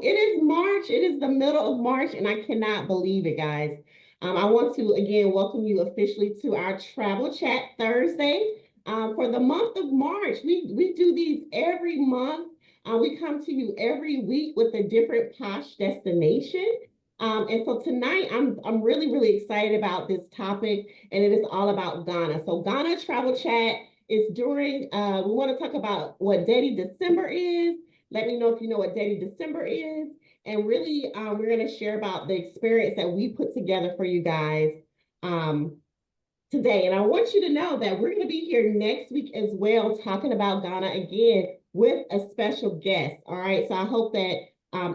it is March. It is the middle of March, and I cannot believe it, guys. I want to again welcome you officially to our Travel Chat Thursday. For the month of March, we do these every month. We come to you every week with a different posh destination. And so tonight, I'm really excited about this topic, and it is all about Ghana. So Ghana Travel Chat is during. We want to talk about what Detty December is. Let me know if you know what Detty December is. And really, we're going to share about the experience that we put together for you guys today. And I want you to know that we're going to be here next week as well, talking about Ghana again with a special guest. All right. So I hope that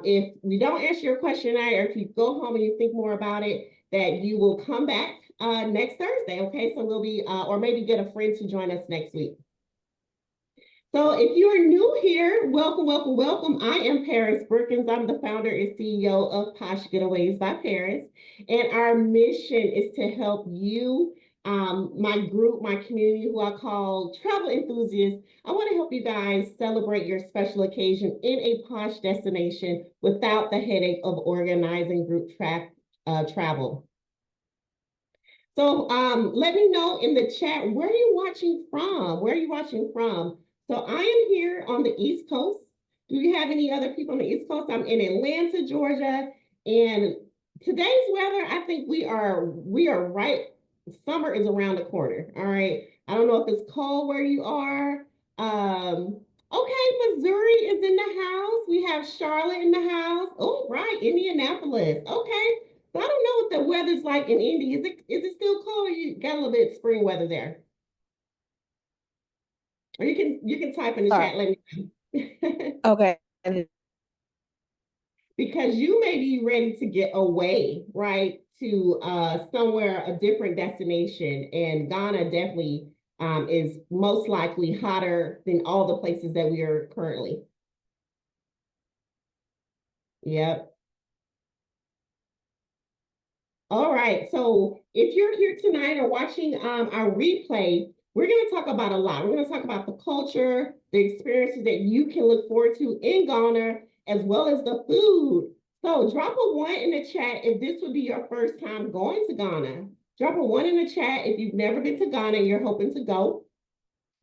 if we don't answer your question tonight, or if you go home and you think more about it, that you will come back next Thursday. Okay. So we'll be, or maybe get a friend to join us next week. So if you are new here, welcome. I am Paris Brookins. I'm the founder and CEO of Posh Getaways by Paris. And our mission is to help you, my group, my community, who I call travel enthusiasts. I want to help you guys celebrate your special occasion in a posh destination without the headache of organizing group travel. So let me know in the chat, where are you watching from? Where are you watching from? So I am here on the East Coast. Do you have any other people on the East Coast? I'm in Atlanta, Georgia, and today's weather, I think we are right. Summer is around the corner. All right. I don't know if it's cold where you are. Okay, Missouri is in the house. We have Charlotte in the house. Oh, right, Indianapolis. Okay. So I don't know what the weather's like in Indy. Is it still cold, or you got a little bit of spring weather there? Or you can type in the chat, let me know. Okay. Because you may be ready to get away, right, to somewhere, a different destination. And Ghana definitely is most likely hotter than all the places that we are currently. Yep. All right. So if you're here tonight or watching our replay, we're going to talk about a lot. We're going to talk about the culture, the experiences that you can look forward to in Ghana, as well as the food. So drop a 1 in the chat if this would be your first time going to Ghana. Drop a 1 in the chat if you've never been to Ghana and you're hoping to go.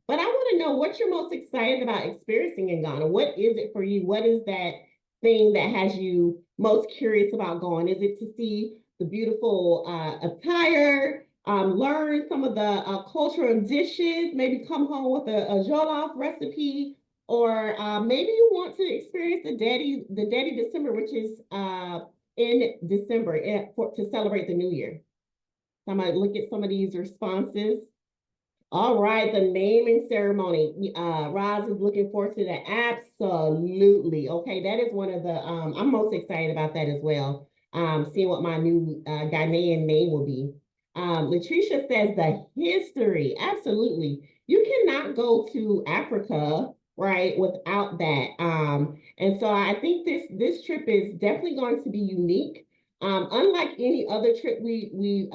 But I want to know what you're most excited about experiencing in Ghana. What is it for you? What is that thing that has you most curious about going? Is it to see the beautiful attire, learn some of the cultural dishes, maybe come home with a jollof recipe, or maybe you want to experience the Detty December, which is in December to celebrate the New Year. So I'm going to look at some of these responses. All right, the naming ceremony. Roz is looking forward to that. Absolutely. Okay, that is one of the, I'm most excited about that as well. Seeing what my new Ghanaian name will be. Latricia says the history. Absolutely. You cannot go to Africa, right, without that. And so I think this trip is definitely going to be unique. Unlike any other trip we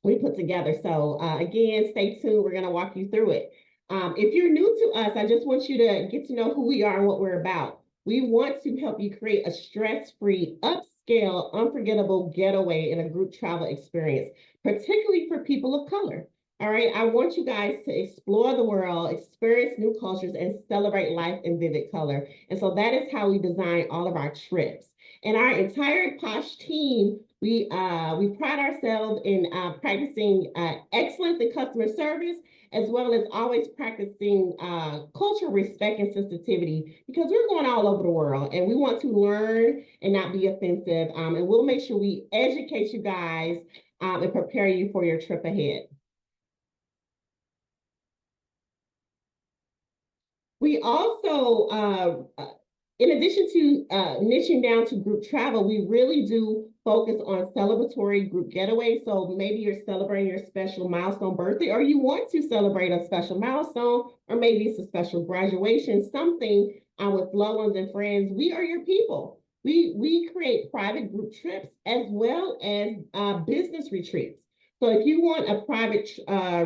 put together. So again, stay tuned. We're going to walk you through it. If you're new to us, I just want you to get to know who we are and what we're about. We want to help you create a stress-free, upscale, unforgettable getaway in a group travel experience, particularly for people of color. All right, I want you guys to explore the world, experience new cultures, and celebrate life in vivid color. And so that is how we design all of our trips. And our entire Posh team, we pride ourselves in practicing excellence in customer service, as well as always practicing cultural respect and sensitivity, because we're going all over the world and we want to learn and not be offensive. And we'll make sure we educate you guys and prepare you for your trip ahead. We also, in addition to niching down to group travel, we really do focus on celebratory group getaways. So maybe you're celebrating your special milestone birthday, or you want to celebrate a special milestone, or maybe it's a special graduation, something with loved ones and friends. We are your people. We create private group trips as well as business retreats. So if you want a private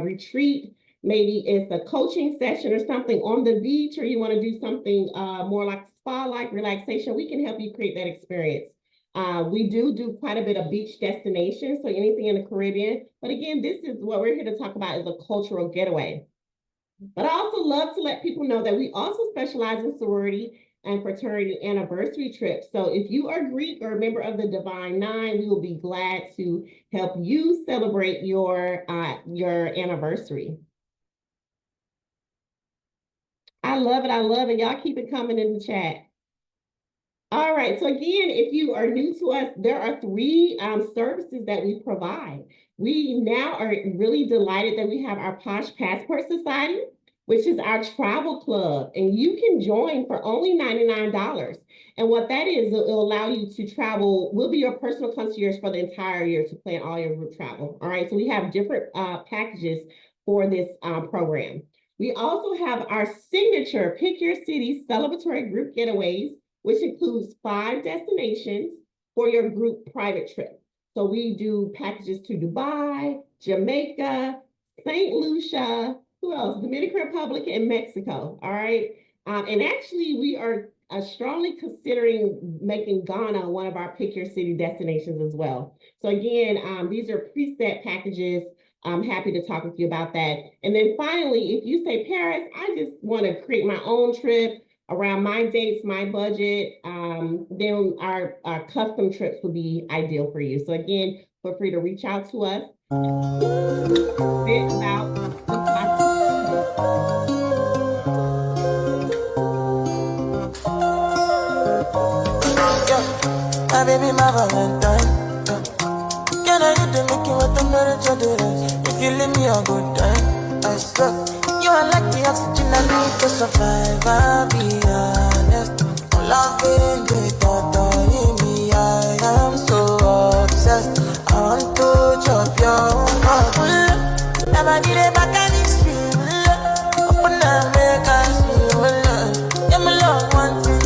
retreat, maybe it's a coaching session or something on the beach, or you want to do something more like spa-like relaxation, we can help you create that experience. We do quite a bit of beach destinations, so anything in the Caribbean. But again, this is what we're here to talk about is a cultural getaway. But I also love to let people know that we also specialize in sorority and fraternity anniversary trips. So if you are Greek or a member of the Divine Nine, we will be glad to help you celebrate your anniversary. I love it. I love it. Y'all keep it coming in the chat. All right. So again, if you are new to us, there are three services that we provide. We now are really delighted that we have our Posh Passport Society, which is our travel club, and you can join for only $99. And what that is, it'll allow you to travel. We'll be your personal concierge for the entire year to plan all your group travel. All right. So we have different packages for this program. We also have our signature Pick Your City celebratory group getaways, which includes 5 destinations for your group private trip. So we do packages to Dubai, Jamaica, St. Lucia, who else? Dominican Republic and Mexico. All right. And actually, we are strongly considering making Ghana one of our Pick Your City destinations as well. So again, these are preset packages. I'm happy to talk with you about that. And then finally, if you say, Paris, I just want to create my own trip around my dates, my budget, then our custom trips would be ideal for you. So again, feel free to reach out to us. A bit about the My baby, my Valentine. Can I hit the making with the marriage of the rest? If you leave me a good time, I swear. You are like the oxygen I need to survive, I'll be honest. Loving the thought in me, I am so obsessed. I want to chop your heart. Never did it back and it's real. Open up, make us feel. Yeah, my love, one thing.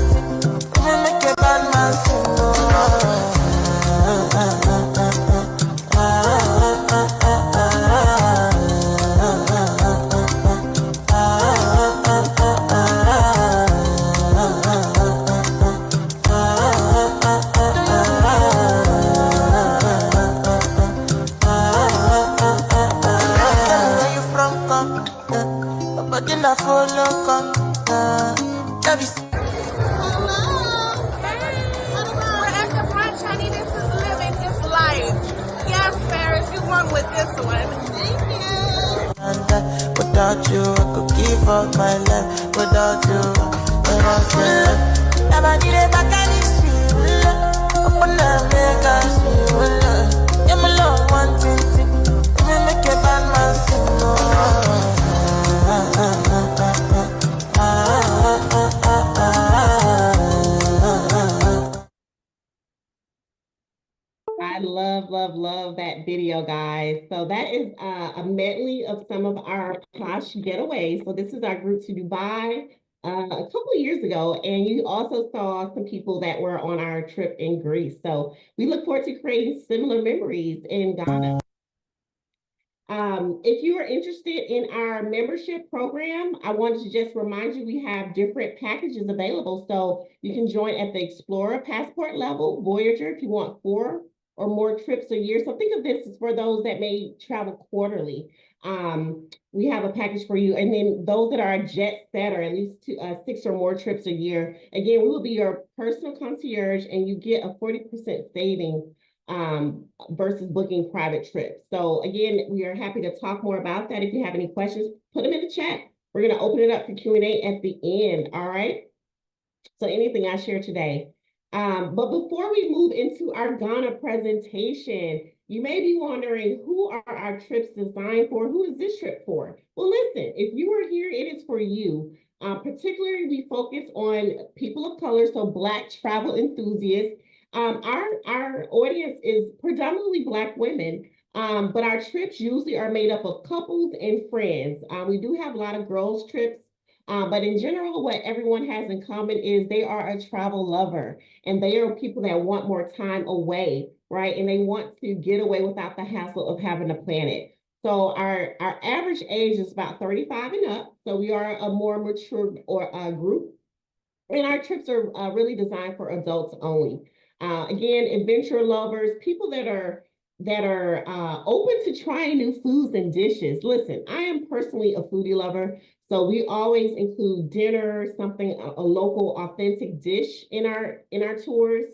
Make a bad man sing. Without you, I could give up my life. Without you, never did it back and it's real. Open up, make us feel. Yeah, my love, one thing. Let me make a bad man sing. I love that video, guys. So that is a medley of some of our Posh Getaways. So this is our group to Dubai a couple of years ago, and you also saw some people that were on our trip in Greece. So we look forward to creating similar memories in Ghana. If you are interested in our membership program, I wanted to just remind you we have different packages available. So you can join at the Explorer Passport level, Voyager, if you want 4 or more trips a year. So think of this as for those that may travel quarterly. We have a package for you. And then those that are a jet set or at least 6 or more trips a year, again, we will be your personal concierge and you get a 40% saving versus booking private trips. So again, we are happy to talk more about that. If you have any questions, put them in the chat. We're going to open it up for Q&A at the end. All right. So anything I share today. But before we move into our Ghana presentation, you may be wondering, who are our trips designed for? Who is this trip for? Well, listen, if you are here, it is for you. Particularly, we focus on people of color, so Black travel enthusiasts. Our audience is predominantly Black women, but our trips usually are made up of couples and friends. We do have a lot of girls' trips, but in general, what everyone has in common is they are a travel lover, and they are people that want more time away, right? And they want to get away without the hassle of having to plan it. So our average age is about 35 and up. So we are a more mature group. And our trips are really designed for adults only. Again, adventure lovers, people that are open to trying new foods and dishes. Listen, I am personally a foodie lover, so we always include dinner, something a local authentic dish in our tours.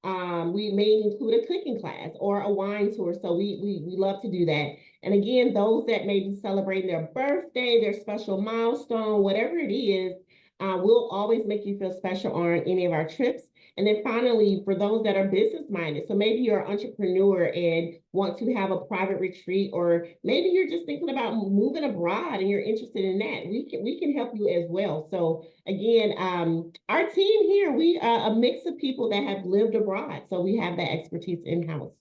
We may include a cooking class or a wine tour, so we love to do that. And again, those that may be celebrating their birthday, their special milestone, whatever it is, we'll always make you feel special on any of our trips. And then finally, for those that are business minded, so maybe you're an entrepreneur and want to have a private retreat, or maybe you're just thinking about moving abroad and you're interested in that, we can help you as well. So again, our team here, we are a mix of people that have lived abroad, so we have that expertise in house.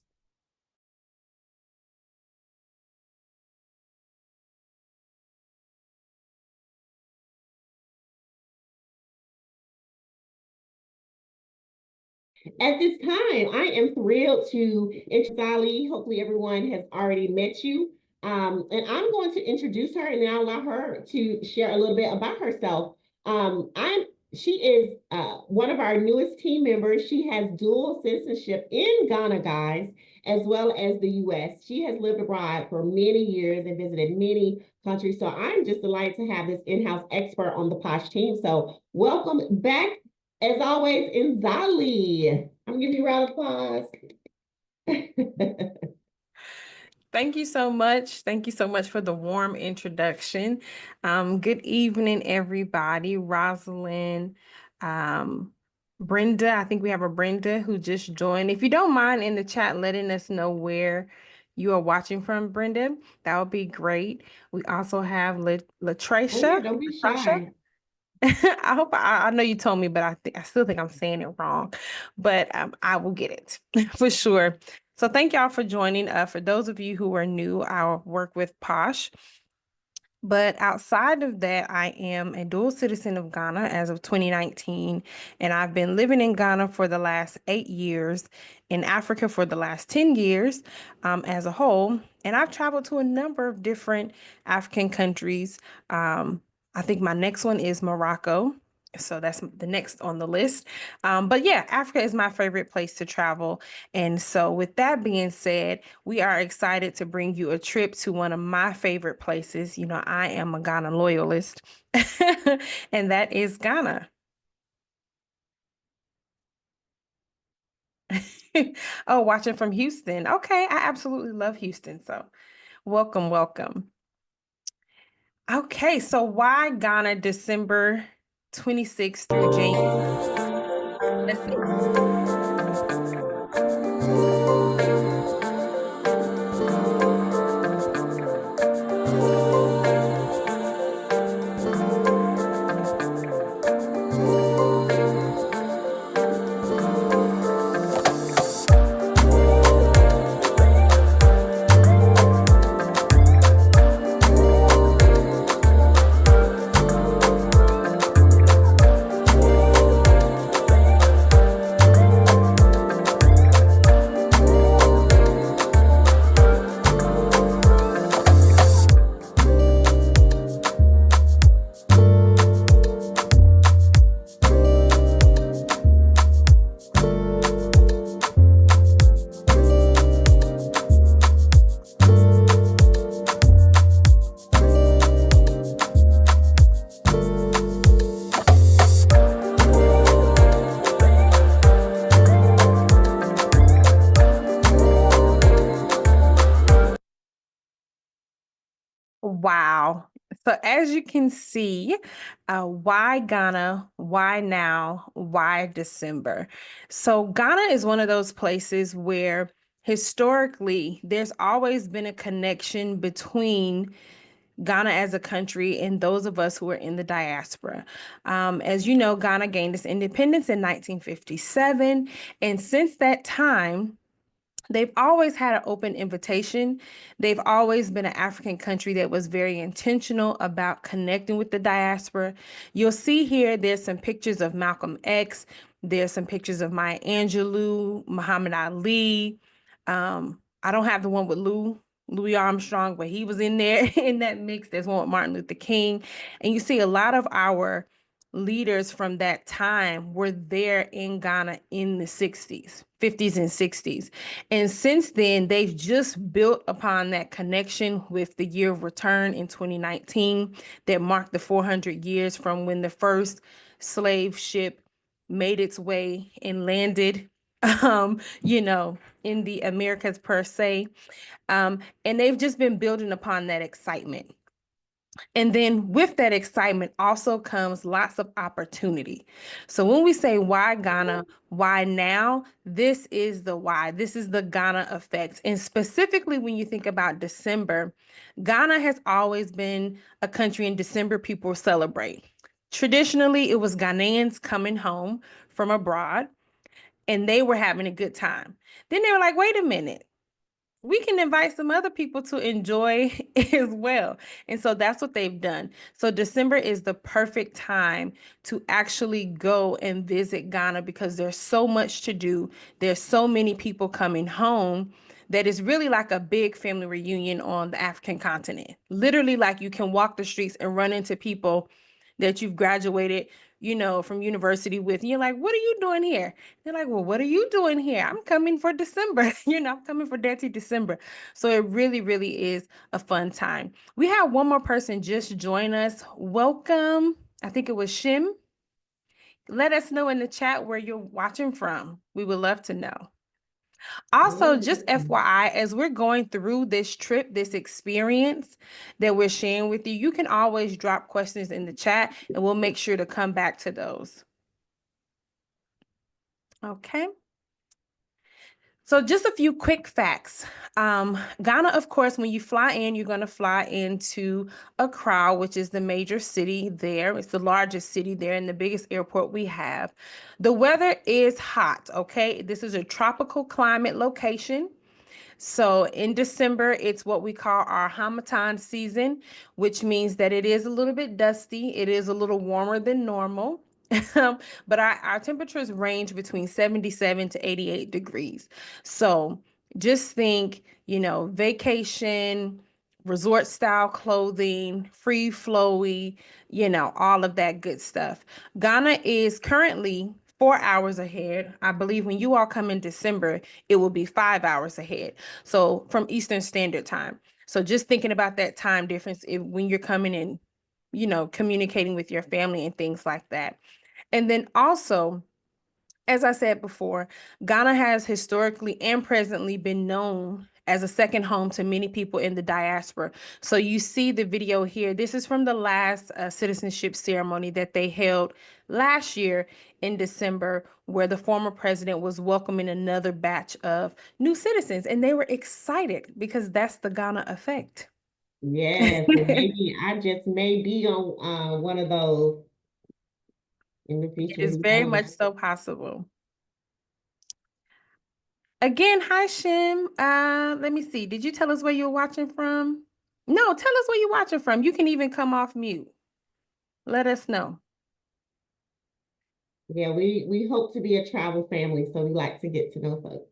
At this time, I am thrilled to introduce Nzali. Hopefully, everyone has already met you. And I'm going to introduce her and then I'll allow her to share a little bit about herself. She is one of our newest team members. She has dual citizenship in Ghana, guys, as well as the US. She has lived abroad for many years and visited many countries. So I'm just delighted to have this in-house expert on the Posh team. So welcome back, as always, Nzali. I'm giving you a round of applause. Thank you so much. Thank you so much for the warm introduction. Good evening, everybody. Rosalind, um, Brenda, I think we have a Brenda who just joined. If you don't mind in the chat letting us know where you are watching from, Brenda, that would be great. We also have Oh, Latricia. yeah, don't be Latricia. shy. I hope I know you told me, but I still think I'm saying it wrong. But I will get it for sure. So thank y'all for joining. For those of you who are new, I work with Posh. But outside of that, I am a dual citizen of Ghana as of 2019, and I've been living in Ghana for the last 8 years, in Africa for the last 10 years as a whole. And I've traveled to a number of different African countries. I think my next one is Morocco. So that's the next on the list. But yeah, Africa is my favorite place to travel. And so, with that being said, we are excited to bring you a trip to one of my favorite places. You know, I am a Ghana loyalist, and that is Ghana. Oh, watching from Houston. Okay, I absolutely love Houston. So, welcome, welcome. Okay, so why Ghana December 26th through January? Let's see. Wow. So as you can see, why Ghana? Why now? Why December? So Ghana is one of those places where historically there's always been a connection between Ghana as a country and those of us who are in the diaspora. As you know, Ghana gained its independence in 1957. And since that time, they've always had an open invitation. They've always been an African country that was very intentional about connecting with the diaspora. You'll see here, there's some pictures of Malcolm X. There's some pictures of Maya Angelou, Muhammad Ali. I don't have the one with Louis Armstrong, but he was in there in that mix. There's one with Martin Luther King. And you see a lot of our leaders from that time were there in Ghana in the 60s, 50s, and 60s. And since then, they've just built upon that connection with the year of return in 2019 that marked the 400 years from when the first slave ship made its way and landed, in the Americas per se. And they've just been building upon that excitement. And then with that excitement also comes lots of opportunity. So when we say why Ghana, why now, this is the why. This is the Ghana effect. And specifically when you think about December, Ghana has always been a country in December people celebrate. Traditionally, it was Ghanaians coming home from abroad and they were having a good time. Then they were like, wait a minute, we can invite some other people to enjoy as well. And so that's what they've done. So December is the perfect time to actually go and visit Ghana because there's so much to do. There's so many people coming home that is really like a big family reunion on the African continent. Literally, like you can walk the streets and run into people that you've graduated, from university with. And you're like, what are you doing here? They're like, well, what are you doing here? I'm coming for December. I'm coming for Detty December. So it really, really is a fun time. We had one more person just join us. Welcome. I think it was Shim. Let us know in the chat where you're watching from. We would love to know. Also, just FYI, as we're going through this trip, this experience that we're sharing with you, you can always drop questions in the chat and we'll make sure to come back to those. Okay. So just a few quick facts. Ghana, of course, when you fly in, you're going to fly into Accra, which is the major city there. It's the largest city there and the biggest airport we have. The weather is hot, okay? This is a tropical climate location. So in December, it's what we call our Hamatan season, which means that it is a little bit dusty. It is a little warmer than normal. But our temperatures range between 77 to 88 degrees. So just think, vacation, resort style clothing, free flowy, all of that good stuff. Ghana is currently 4 hours ahead. I believe when you all come in December, it will be 5 hours ahead. So from Eastern Standard Time. So just thinking about that time difference when you're coming in, communicating with your family and things like that. And then also, as I said before, Ghana has historically and presently been known as a second home to many people in the diaspora. So you see the video here. This is from the last citizenship ceremony that they held last year in December, where the former president was welcoming another batch of new citizens. And they were excited because that's the Ghana effect. Yes, and maybe I just may be on one of those in the It future. is very much so possible. Again, hi Shim. Let me see. Did you tell us where you're watching from? No, tell us where you're watching from. You can even come off mute. Let us know. Yeah, we hope to be a travel family, so we like to get to know folks.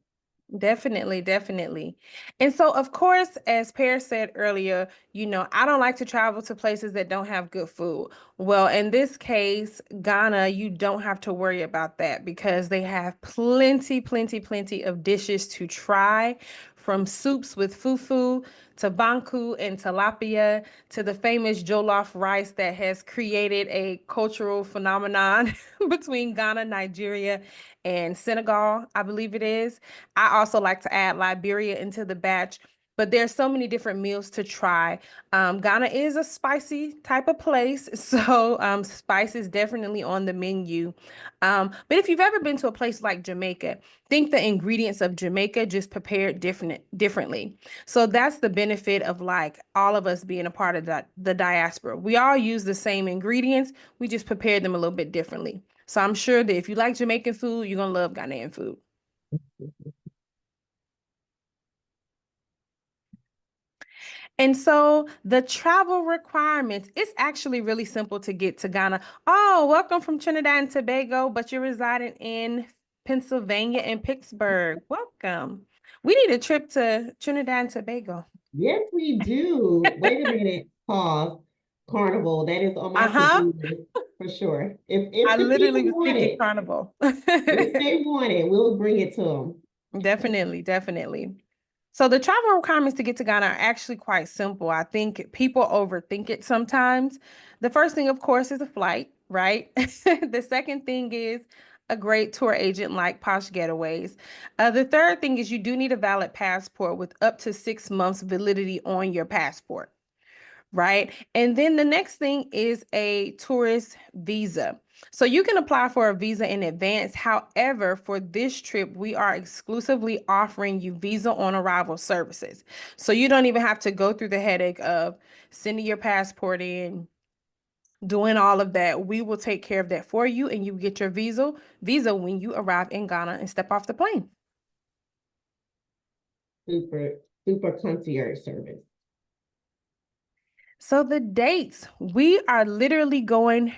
Definitely, definitely. And so, of course, as Pear said earlier, I don't like to travel to places that don't have good food. Well, in this case, Ghana, you don't have to worry about that because they have plenty, plenty, plenty of dishes to try, from soups with fufu to banku and tilapia to the famous jollof rice that has created a cultural phenomenon between Ghana, Nigeria, and Senegal, I believe it is. I also like to add Liberia into the batch, but there's so many different meals to try. Ghana is a spicy type of place, so spice is definitely on the menu. But if you've ever been to a place like Jamaica, think the ingredients of Jamaica just prepared differently. So that's the benefit of like all of us being a part of the diaspora. We all use the same ingredients, we just prepared them a little bit differently. So I'm sure that if you like Jamaican food, you're gonna love Ghanaian food. And so the travel requirements, it's actually really simple to get to Ghana. Oh, welcome from Trinidad and Tobago, but you're residing in Pennsylvania and Pittsburgh. Welcome. We need a trip to Trinidad and Tobago. Yes, we do. Wait a minute. Pause. Carnival. That is on my Uh-huh. to-do list for sure. I If the literally people was want thinking it, carnival. if they want it, we'll bring it to them. Definitely, definitely. So the travel requirements to get to Ghana are actually quite simple. I think people overthink it sometimes. The first thing, of course, is a flight, right? The second thing is a great tour agent like Posh Getaways. The third thing is you do need a valid passport with up to 6 months validity on your passport, right? And then the next thing is a tourist visa. So you can apply for a visa in advance. However, for this trip, we are exclusively offering you visa on arrival services. So you don't even have to go through the headache of sending your passport in, doing all of that. We will take care of that for you and you get your visa when you arrive in Ghana and step off the plane. Super, super concierge service. So the dates, we are literally going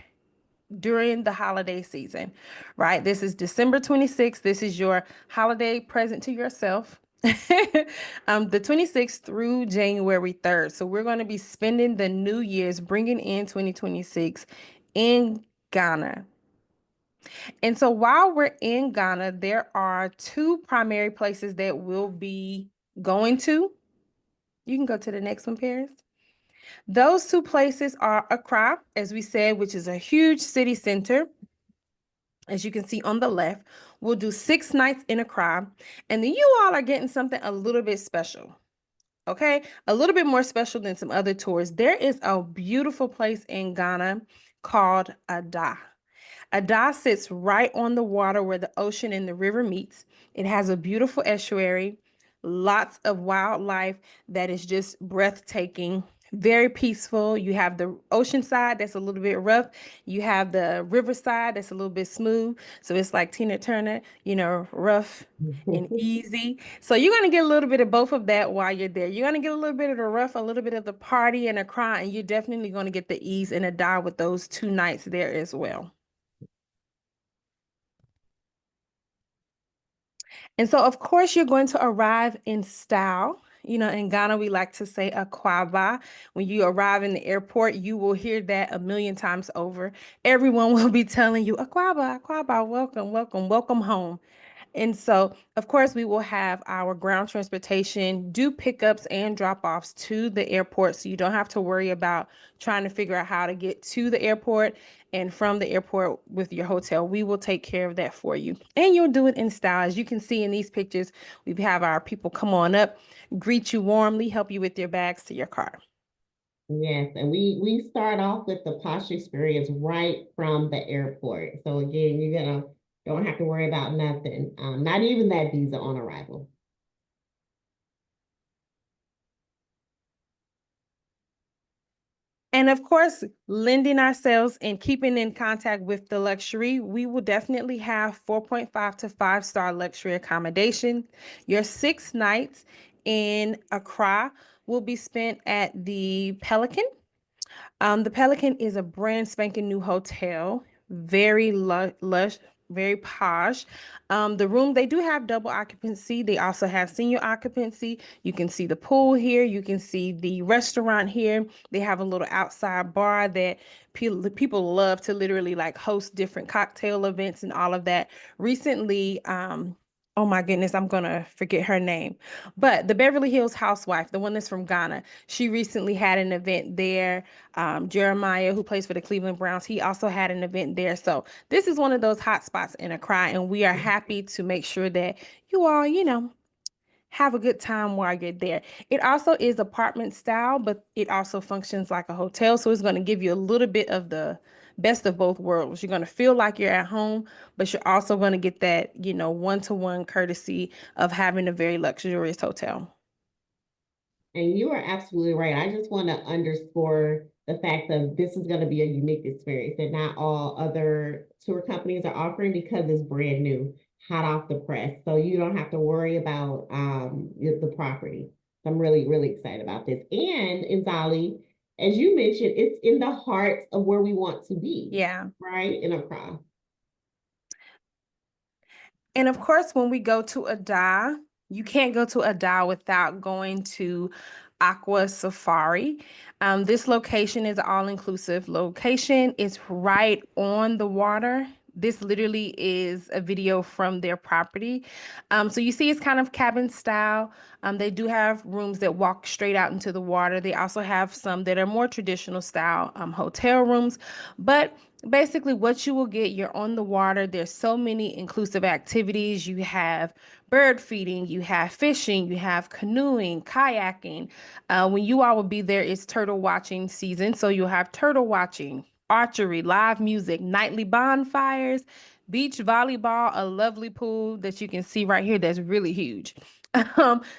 during the holiday season, right? This is December 26th. This is your holiday present to yourself. The 26th through January 3rd. So we're going to be spending the New Year's, bringing in 2026 in Ghana. And so while we're in Ghana, there are two primary places that we'll be going to. You can go to the next one, Paris. Those two places are Accra, as we said, which is a huge city center. As you can see on the left, we'll do 6 nights in Accra, and then you all are getting something a little bit special. Okay, a little bit more special than some other tours. There is a beautiful place in Ghana called Ada. Ada sits right on the water where the ocean and the river meets. It has a beautiful estuary, lots of wildlife that is just breathtaking, very peaceful. You have the ocean side that's a little bit rough. You have the river side that's a little bit smooth. So it's like Tina Turner, rough and easy. So you're going to get a little bit of both of that while you're there. You're going to get a little bit of the rough, a little bit of the party and a cry, and you're definitely going to get the ease and a dive with those 2 nights there as well. And so, of course, you're going to arrive in style. In Ghana, we like to say akwaba. When you arrive in the airport, you will hear that a million times over. Everyone will be telling you, akwaba, akwaba, welcome, welcome, welcome home. And so, of course, we will have our ground transportation do pickups and drop-offs to the airport. So you don't have to worry about trying to figure out how to get to the airport and from the airport with your hotel. We will take care of that for you. And you'll do it in style. As you can see in these pictures, we have our people come on up, greet you warmly, help you with your bags to your car. Yes, and we start off with the Posh experience right from the airport. So again, you're gonna don't have to worry about nothing, not even that visa on arrival. And of course, lending ourselves and keeping in contact with the luxury, we will definitely have 4.5 to 5-star luxury accommodation. Your 6 nights in Accra will be spent at the Pelican. The Pelican is a brand spanking new hotel, very lush, very posh. The room, they do have double occupancy. They also have senior occupancy. You can see the pool here. You can see the restaurant here. They have a little outside bar that people love to literally like host different cocktail events and all of that. Recently, oh my goodness, I'm gonna forget her name. But the Beverly Hills housewife, the one that's from Ghana, she recently had an event there. Jeremiah, who plays for the Cleveland Browns, he also had an event there. So this is one of those hot spots in Accra, and we are happy to make sure that you all, have a good time while you're there. It also is apartment style, but it also functions like a hotel. So it's going to give you a little bit of the best of both worlds. You're going to feel like you're at home, but you're also going to get that, one-to-one courtesy of having a very luxurious hotel. And you are absolutely right. I just want to underscore the fact that this is going to be a unique experience that not all other tour companies are offering because it's brand new, hot off the press. So you don't have to worry about the property. I'm really, really excited about this. And in Zali, as you mentioned, it's in the heart of where we want to be, Yeah. right? In Accra. And of course, when we go to Ada, you can't go to Ada without going to Aqua Safari. This location is all-inclusive location. It's right on the water. This literally is a video from their property. So you see it's kind of cabin style. They do have rooms that walk straight out into the water. They also have some that are more traditional style hotel rooms. But basically what you will get, you're on the water. There's so many inclusive activities. You have bird feeding, you have fishing, you have canoeing, kayaking. When you all will be there, it's turtle watching season. So you'll have turtle watching, archery, live music, nightly bonfires, beach volleyball, a lovely pool that you can see right here that's really huge.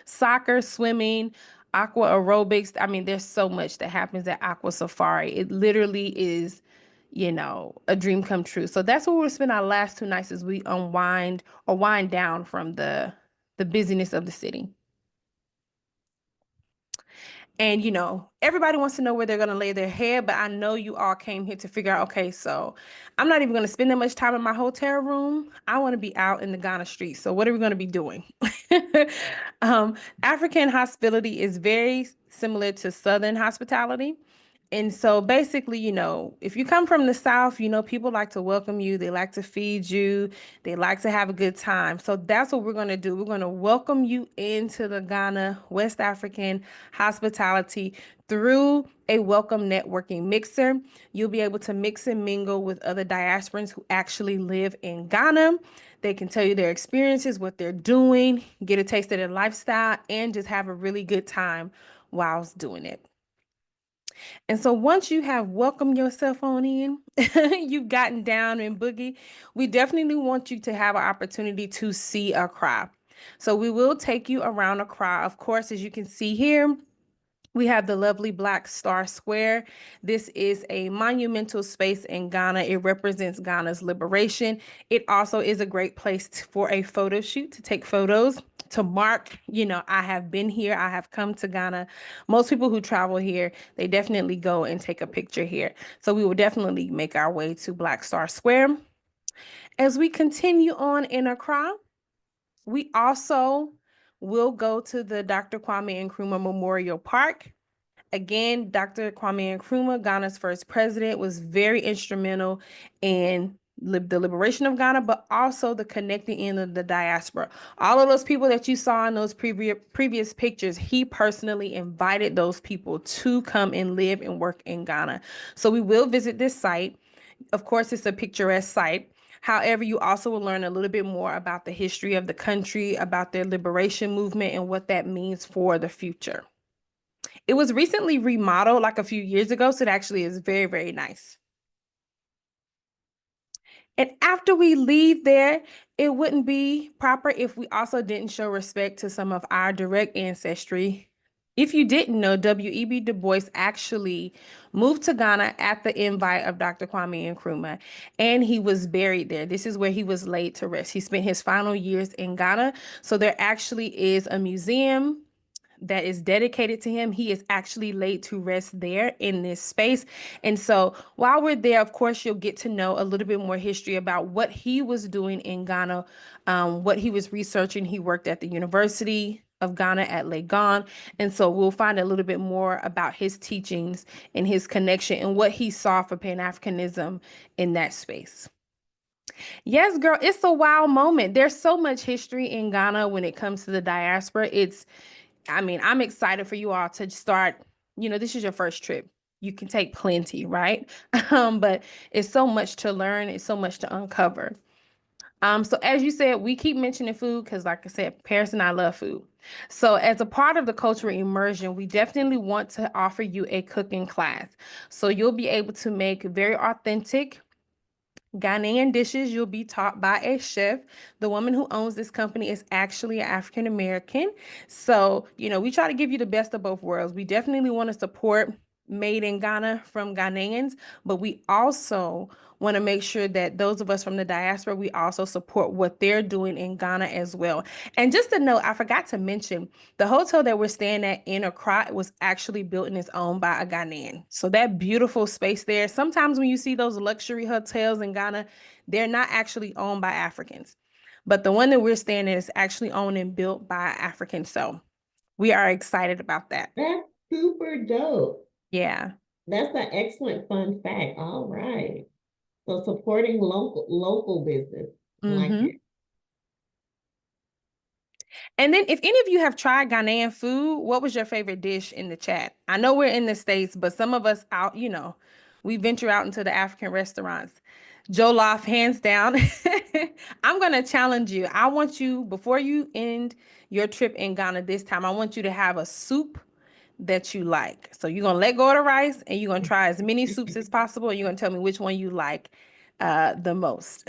Soccer, swimming, aqua aerobics. I mean, there's so much that happens at Aqua Safari. It literally is, a dream come true. So that's where we'll spend our last 2 nights as we unwind or wind down from the busyness of the city. And everybody wants to know where they're going to lay their head, but I know you all came here to figure out, okay, so I'm not even going to spend that much time in my hotel room. I want to be out in the Ghana streets. So what are we going to be doing? African hospitality is very similar to Southern hospitality. And so basically, if you come from the South, people like to welcome you. They like to feed you. They like to have a good time. So that's what we're going to do. We're going to welcome you into the Ghana West African hospitality through a welcome networking mixer. You'll be able to mix and mingle with other diasporans who actually live in Ghana. They can tell you their experiences, what they're doing, get a taste of their lifestyle, and just have a really good time whilst doing it. And so once you have welcomed yourself on in, you've gotten down and boogie, we definitely want you to have an opportunity to see Accra. So we will take you around Accra. Of course, as you can see here, we have the lovely Black Star Square. This is a monumental space in Ghana. It represents Ghana's liberation. It also is a great place for a photo shoot, to take photos, to mark, I have been here. I have come to Ghana. Most people who travel here, they definitely go and take a picture here. So we will definitely make our way to Black Star Square. As we continue on in Accra, we also will go to the Dr. Kwame Nkrumah Memorial Park. Again, Dr. Kwame Nkrumah, Ghana's first president, was very instrumental in the liberation of Ghana, but also the connecting in of the diaspora. All of those people that you saw in those previous pictures, he personally invited those people to come and live and work in Ghana. So we will visit this site. Of course, it's a picturesque site. However, you also will learn a little bit more about the history of the country, about their liberation movement, and what that means for the future. It was recently remodeled like a few years ago, so it actually is very, very nice. And after we leave there, it wouldn't be proper if we also didn't show respect to some of our direct ancestry. If you didn't know, W.E.B. Du Bois actually moved to Ghana at the invite of Dr. Kwame Nkrumah, and he was buried there. This is where he was laid to rest. He spent his final years in Ghana, so there actually is a museum that is dedicated to him. He is actually laid to rest there in this space. And so while we're there, of course, you'll get to know a little bit more history about what he was doing in Ghana, what he was researching. He worked at the University of Ghana at Legon. And so we'll find a little bit more about his teachings and his connection and what he saw for Pan-Africanism in that space. Yes, girl, it's a wild moment. There's so much history in Ghana when it comes to the diaspora. I'm excited for you all to start, this is your first trip. You can take plenty, right? But it's so much to learn. It's so much to uncover. So as you said, we keep mentioning food because, like I said, Paris and I love food. So as a part of the cultural immersion, we definitely want to offer you a cooking class. So you'll be able to make very authentic Ghanaian dishes. You'll be taught by a chef. The woman who owns this company is actually African American. So, we try to give you the best of both worlds. We definitely want to support made in Ghana from Ghanaians, but we also want to make sure that those of us from the diaspora, we also support what they're doing in Ghana as well. And just a note, I forgot to mention, the hotel that we're staying at in Accra was actually built and is owned by a Ghanaian. So that beautiful space there, sometimes when you see those luxury hotels in Ghana, they're not actually owned by Africans. But the one that we're staying in is actually owned and built by Africans. So we are excited about that. Super dope. Yeah. That's an excellent fun fact. All right. So supporting local business. I like Mm-hmm. it. And then if any of you have tried Ghanaian food, what was your favorite dish in the chat? I know we're in the States, but some of us out, we venture out into the African restaurants. Jollof, hands down. I'm going to challenge you. I want you, before you end your trip in Ghana this time, I want you to have a soup that you like. So you're going to let go of the rice and you're going to try as many soups as possible. And you're going to tell me which one you like the most.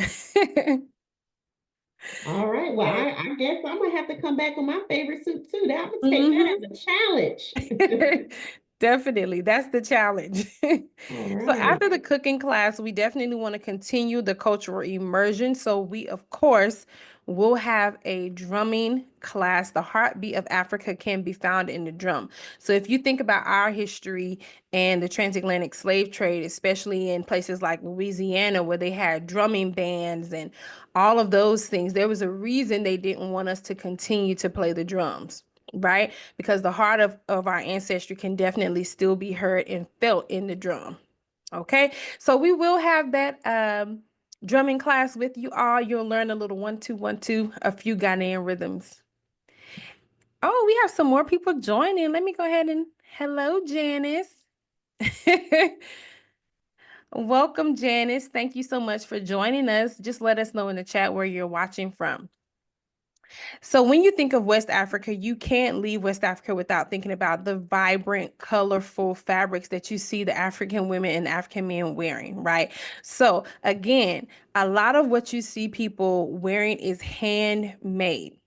All right. Well, Yes. I guess I'm gonna have to come back with my favorite soup too. That I'm gonna take that Mhm. as a challenge. Definitely. That's the challenge. All So right. after the cooking class, we definitely want to continue the cultural immersion. So we, of course, will have a drumming class. The heartbeat of Africa can be found in the drum. So if you think about our history and the transatlantic slave trade, especially in places like Louisiana, where they had drumming bands and all of those things, there was a reason they didn't want us to continue to play the drums, right? Because the heart of our ancestry can definitely still be heard and felt in the drum. Okay, so we will have that drumming class with you all. You'll learn a little 1 2 1 2, a few Ghanaian rhythms. Oh, we have some more people joining. Let me go ahead and hello, Janice. Welcome, Janice. Thank you so much for joining us. Just let us know in the chat where you're watching from. So when you think of West Africa, you can't leave West Africa without thinking about the vibrant, colorful fabrics that you see the African women and African men wearing, right? So again, a lot of what you see people wearing is handmade.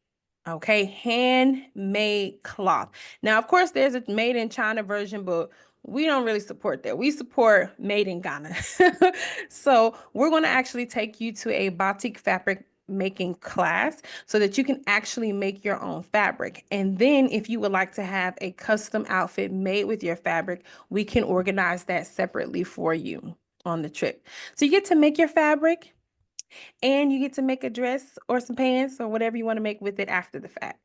Okay, handmade cloth. Now, of course, there's a made in China version, but we don't really support that. We support made in Ghana. So we're going to actually take you to a batik fabric making class so that you can actually make your own fabric. And then if you would like to have a custom outfit made with your fabric, we can organize that separately for you on the trip. So you get to make your fabric and you get to make a dress or some pants or whatever you want to make with it after the fact.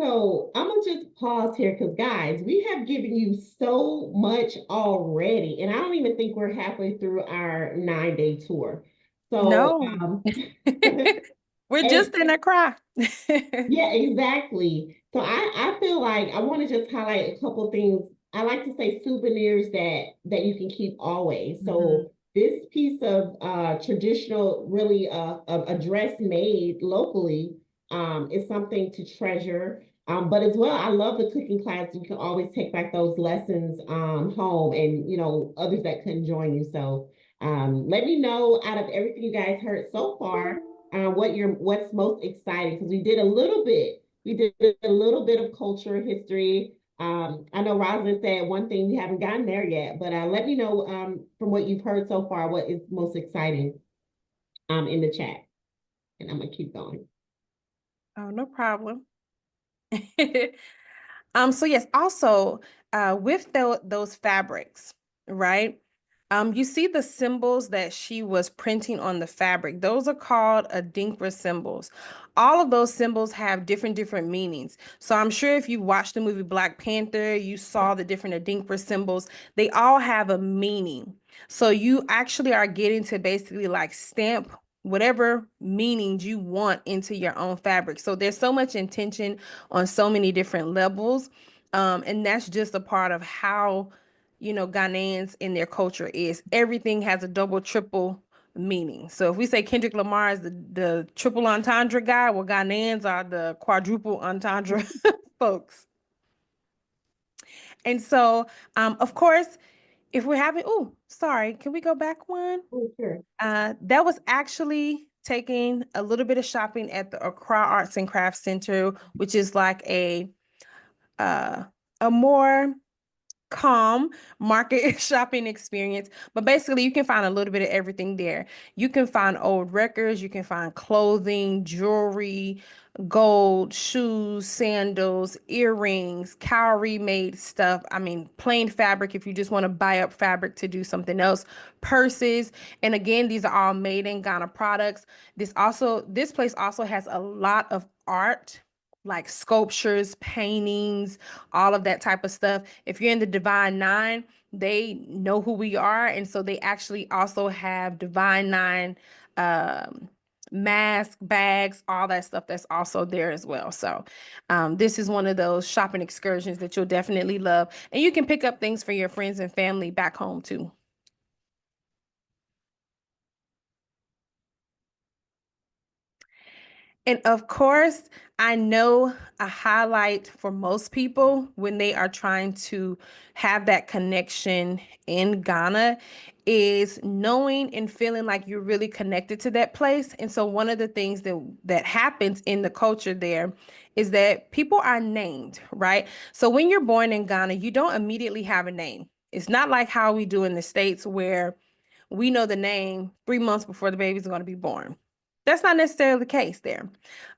So I'm gonna just pause here because guys, we have given you so much already, and I don't even think we're halfway through our 9-day tour. So No. We're and just in a cry. yeah, exactly. So I feel like I want to just highlight a couple things. I like to say souvenirs that you can keep always. Mhm. So this piece of traditional, really a dress made locally is something to treasure. But as well, I love the cooking class. You can always take back those lessons home, and others that couldn't join you. So let me know out of everything you guys heard so far what's most exciting because we did a little bit of culture history. I know Rosalind said one thing we haven't gotten there yet, but let me know from what you've heard so far what is most exciting in the chat, and I'm gonna keep going. Oh, no problem. So yes, also with those fabrics, right? You see the symbols that she was printing on the fabric. Those are called Adinkra symbols. All of those symbols have different meanings. So I'm sure if you watched the movie Black Panther, you saw the different Adinkra symbols. They all have a meaning. So you actually are getting to basically like stamp whatever meanings you want into your own fabric. So there's so much intention on so many different levels. And that's just a part of how, Ghanaians in their culture is. Everything has a double, triple meaning. So if we say Kendrick Lamar is the triple entendre guy, well, Ghanaians are the quadruple entendre folks. And so, of course, if we're having, oh, sorry, can we go back one? Oh, sure. That was actually taking a little bit of shopping at the Accra Arts and Crafts Center, which is like uh, a more calm market shopping experience. But basically, you can find a little bit of everything there. You can find old records, you can find clothing, jewelry, gold, shoes, sandals, earrings, cowrie made stuff. I mean, plain fabric if you just want to buy up fabric to do something else, purses. And again, these are all made in Ghana products. This place also has a lot of art like sculptures, paintings, all of that type of stuff. If you're in the Divine Nine, they know who we are. And so they actually also have Divine Nine mask, bags, all that stuff that's also there as well. So this is one of those shopping excursions that you'll definitely love. And you can pick up things for your friends and family back home too. And of course, I know a highlight for most people when they are trying to have that connection in Ghana is knowing and feeling like you're really connected to that place. And so one of the things that happens in the culture there is that people are named, right? So when you're born in Ghana, you don't immediately have a name. It's not like how we do in the States where we know the name 3 months before the baby's going to be born. That's not necessarily the case there.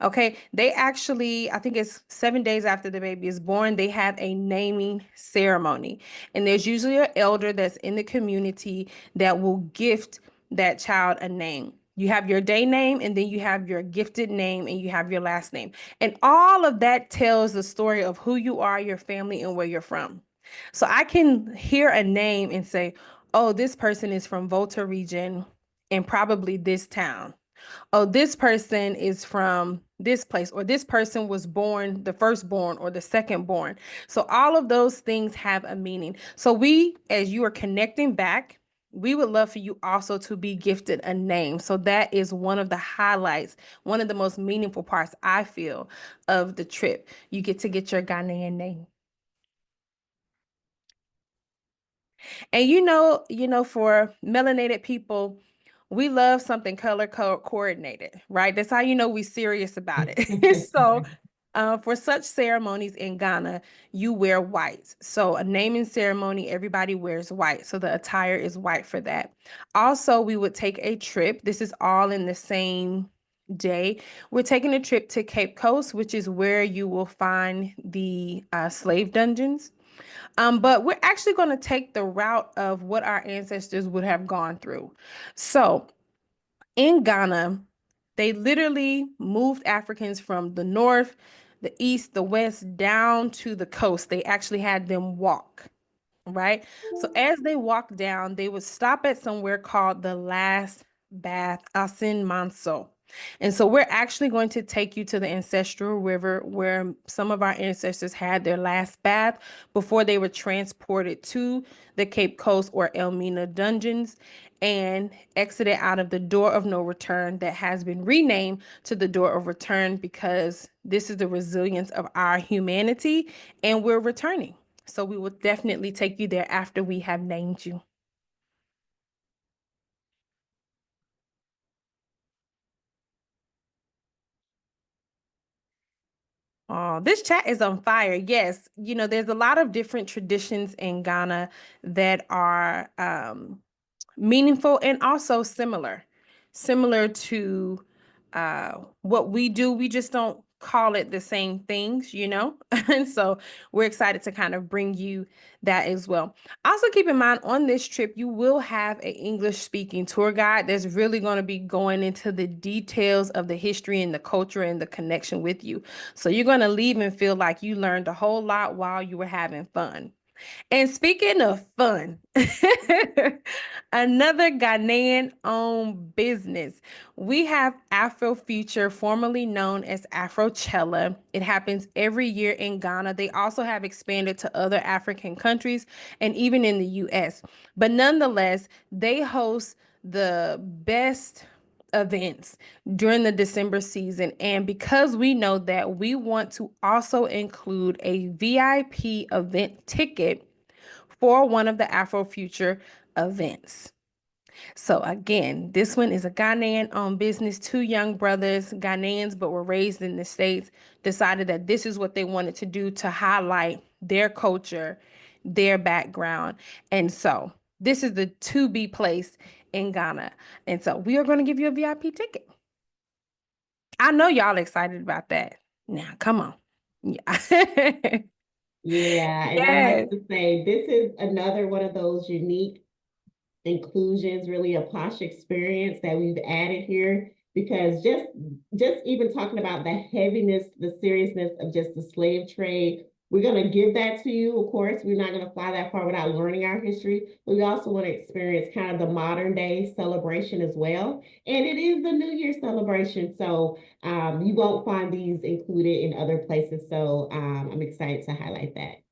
Okay. They actually, I think it's 7 days after the baby is born, they have a naming ceremony. And there's usually an elder that's in the community that will gift that child a name. You have your day name, and then you have your gifted name, and you have your last name. And all of that tells the story of who you are, your family, and where you're from. So I can hear a name and say, oh, this person is from Volta region and probably this town. Oh, this person is from this place, or this person was born the firstborn or the secondborn. So all of those things have a meaning. So we, as you are connecting back, we would love for you also to be gifted a name. So that is one of the highlights, one of the most meaningful parts, I feel, of the trip. You get your Ghanaian name. And for melanated people, we love something color coordinated, right? That's how you know we serious about it. So for such ceremonies in Ghana, you wear white. So a naming ceremony, everybody wears white. So the attire is white for that. Also, we would take a trip. This is all in the same day. We're taking a trip to Cape Coast, which is where you will find the slave dungeons. But we're actually going to take the route of what our ancestors would have gone through. So in Ghana, they literally moved Africans from the north, the east, the west, down to the coast. They actually had them walk, right? So as they walked down, they would stop at somewhere called the Last Bath, Asin Manso. And so we're actually going to take you to the ancestral river where some of our ancestors had their last bath before they were transported to the Cape Coast or Elmina dungeons and exited out of the door of no return that has been renamed to the door of return because this is the resilience of our humanity and we're returning. So we will definitely take you there after we have named you. Oh, this chat is on fire. Yes, there's a lot of different traditions in Ghana that are meaningful and also similar to what we do. We just don't call it the same things. And so we're excited to kind of bring you that as well. Also, keep in mind on this trip, you will have an English speaking tour guide that's really going to be going into the details of the history and the culture and the connection with you. So you're going to leave and feel like you learned a whole lot while you were having fun. And speaking of fun, another Ghanaian owned business. We have Afrofuture, formerly known as Afrochella. It happens every year in Ghana. They also have expanded to other African countries and even in the US. But nonetheless, they host the best events during the December season. And because we know that, we want to also include a VIP event ticket for one of the Afrofuture events. So again, this one is a Ghanaian owned business. Two young brothers, Ghanaians, but were raised in the States, decided that this is what they wanted to do to highlight their culture, their background. And so this is the to be place in Ghana. And so we are going to give you a VIP ticket. I know y'all excited about that. Now, come on. Yeah. Yeah, and I like Yes. to say this is another one of those unique inclusions, really a posh experience that we've added here because just even talking about the heaviness, the seriousness of just the slave trade, we're going to give that to you. Of course, we're not going to fly that far without learning our history, but we also want to experience kind of the modern day celebration as well. And it is the New Year celebration, so you won't find these included in other places. So I'm excited to highlight that.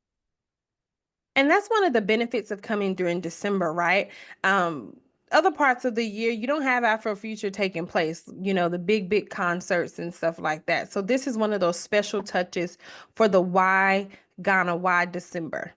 And that's one of the benefits of coming during December, right? Other parts of the year, you don't have Afrofuture taking place, the big concerts and stuff like that. So this is one of those special touches for the why Ghana, why December.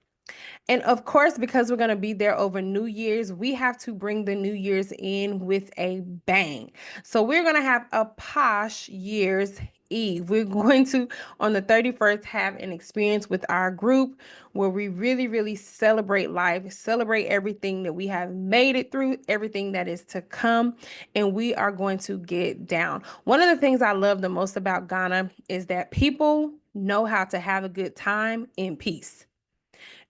And of course, because we're going to be there over New Year's, we have to bring the New Year's in with a bang. So we're going to have a Posh Year's Eve. We're going to, on the 31st, have an experience with our group where we really celebrate life, celebrate everything that we have made it through, everything that is to come, and we are going to get down. One of the things I love the most about Ghana is that people know how to have a good time in peace.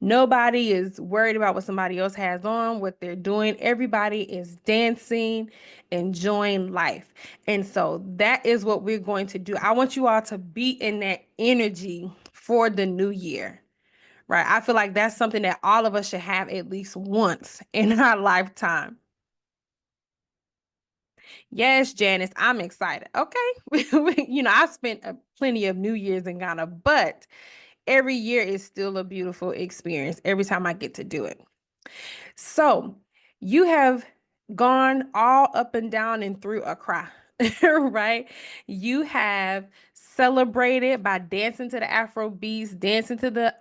Nobody is worried about what somebody else has on, what they're doing. Everybody is dancing, enjoying life. And so that is what we're going to do. I want you all to be in that energy for the new year, right? I feel like that's something that all of us should have at least once in our lifetime. Yes, Janice, I'm excited. Okay. I've spent plenty of New Year's in Ghana, but every year is still a beautiful experience every time I get to do it. So you have gone all up and down and through Accra, right? You have celebrated by dancing to the Afro beats, dancing to the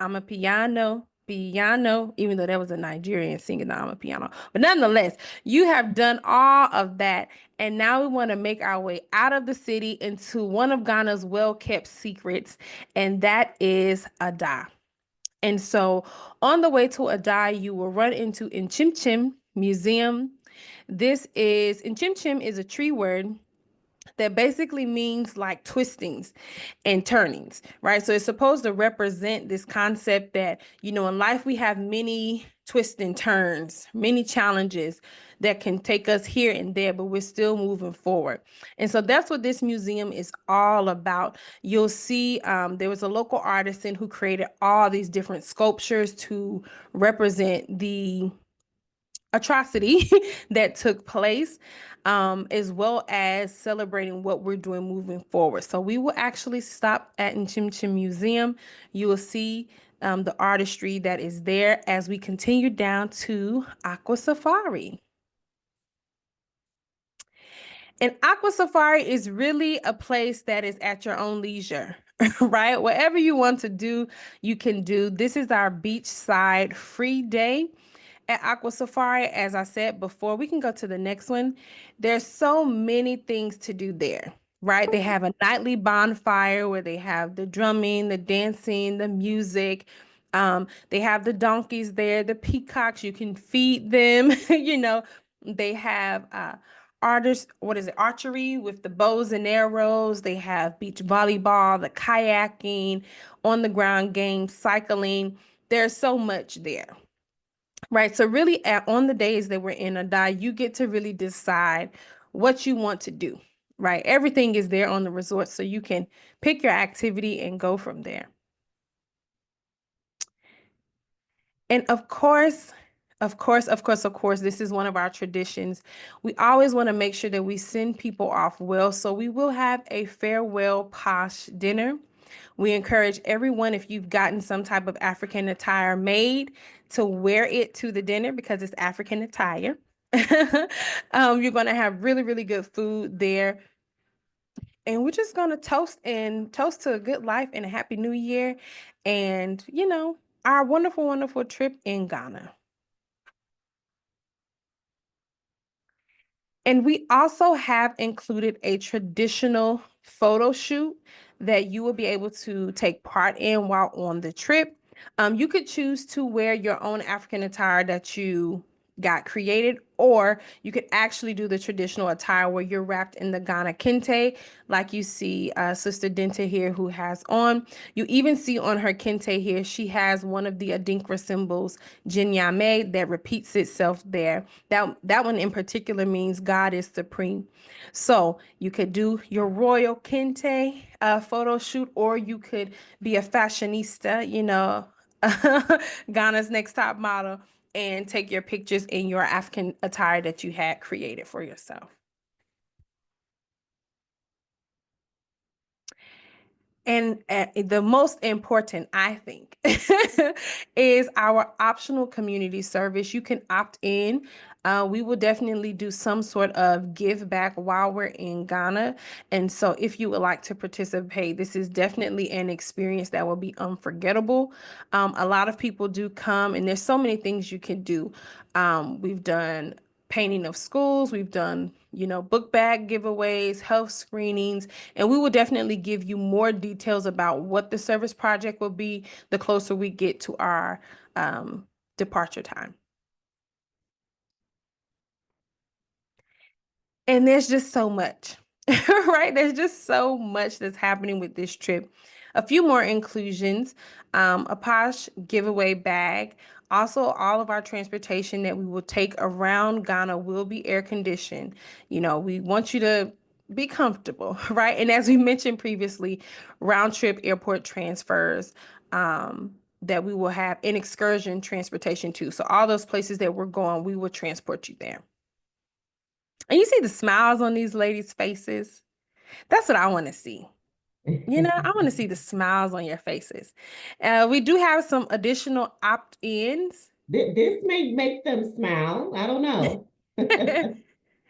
piano, even though that was a Nigerian singing the piano. But nonetheless, you have done all of that. And now we want to make our way out of the city into one of Ghana's well-kept secrets, and that is Ada. And so on the way to Ada, you will run into Nchimchim Museum. Nchimchim is a tree word that basically means like twistings and turnings, right? So it's supposed to represent this concept that, in life we have many twists and turns, many challenges that can take us here and there, but we're still moving forward. And so that's what this museum is all about. You'll see there was a local artisan who created all these different sculptures to represent the atrocity that took place, as well as celebrating what we're doing moving forward. So we will actually stop at Nchimchim Museum. You will see the artistry that is there as we continue down to Aqua Safari. And Aqua Safari is really a place that is at your own leisure, right? Whatever you want to do, you can do. This is our beachside free day at Aqua Safari. As I said before, we can go to the next one. There's so many things to do there, right? They have a nightly bonfire where they have the drumming, the dancing, the music. They have the donkeys there, the peacocks, you can feed them. They have archery with the bows and arrows. They have beach volleyball, the kayaking, on the ground games, cycling. There's so much there. Right. So really on the days that we're in Ada, you get to really decide what you want to do. Right. Everything is there on the resort, so you can pick your activity and go from there. And of course, this is one of our traditions. We always want to make sure that we send people off well. So we will have a farewell posh dinner. We encourage everyone, if you've gotten some type of African attire made, to wear it to the dinner because it's African attire. You're going to have really good food there. And we're just going to toast to a good life and a happy new year. And, our wonderful trip in Ghana. And we also have included a traditional photo shoot that you will be able to take part in while on the trip. You could choose to wear your own African attire that you got created, or you could actually do the traditional attire where you're wrapped in the Ghana kente, like you see Sister Denta here who has on. You even see on her kente here, she has one of the Adinkra symbols, Jinyame, that repeats itself there. That one in particular means God is supreme. So you could do your royal kente photo shoot, or you could be a fashionista, Ghana's next top model, and take your pictures in your African attire that you had created for yourself. And the most important, I think, is our optional community service. You can opt in. We will definitely do some sort of give back while we're in Ghana. And so if you would like to participate, this is definitely an experience that will be unforgettable. A lot of people do come, and there's so many things you can do. We've done painting of schools, we've done, book bag giveaways, health screenings, and we will definitely give you more details about what the service project will be the closer we get to our departure time. And there's just so much, right? There's just so much that's happening with this trip. A few more inclusions, a Posh giveaway bag. Also, all of our transportation that we will take around Ghana will be air conditioned. We want you to be comfortable, right? And as we mentioned previously, round trip airport transfers that we will have in excursion transportation too. So all those places that we're going, we will transport you there. And you see the smiles on these ladies' faces. That's what I want to see. I want to see the smiles on your faces. We do have some additional opt-ins. This may make them smile. I don't know.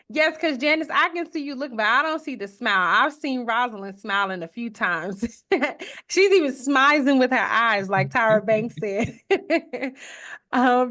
Yes, because Janice, I can see you look, but I don't see the smile. I've seen Rosalind smiling a few times. She's even smizing with her eyes, like Tyra Banks said.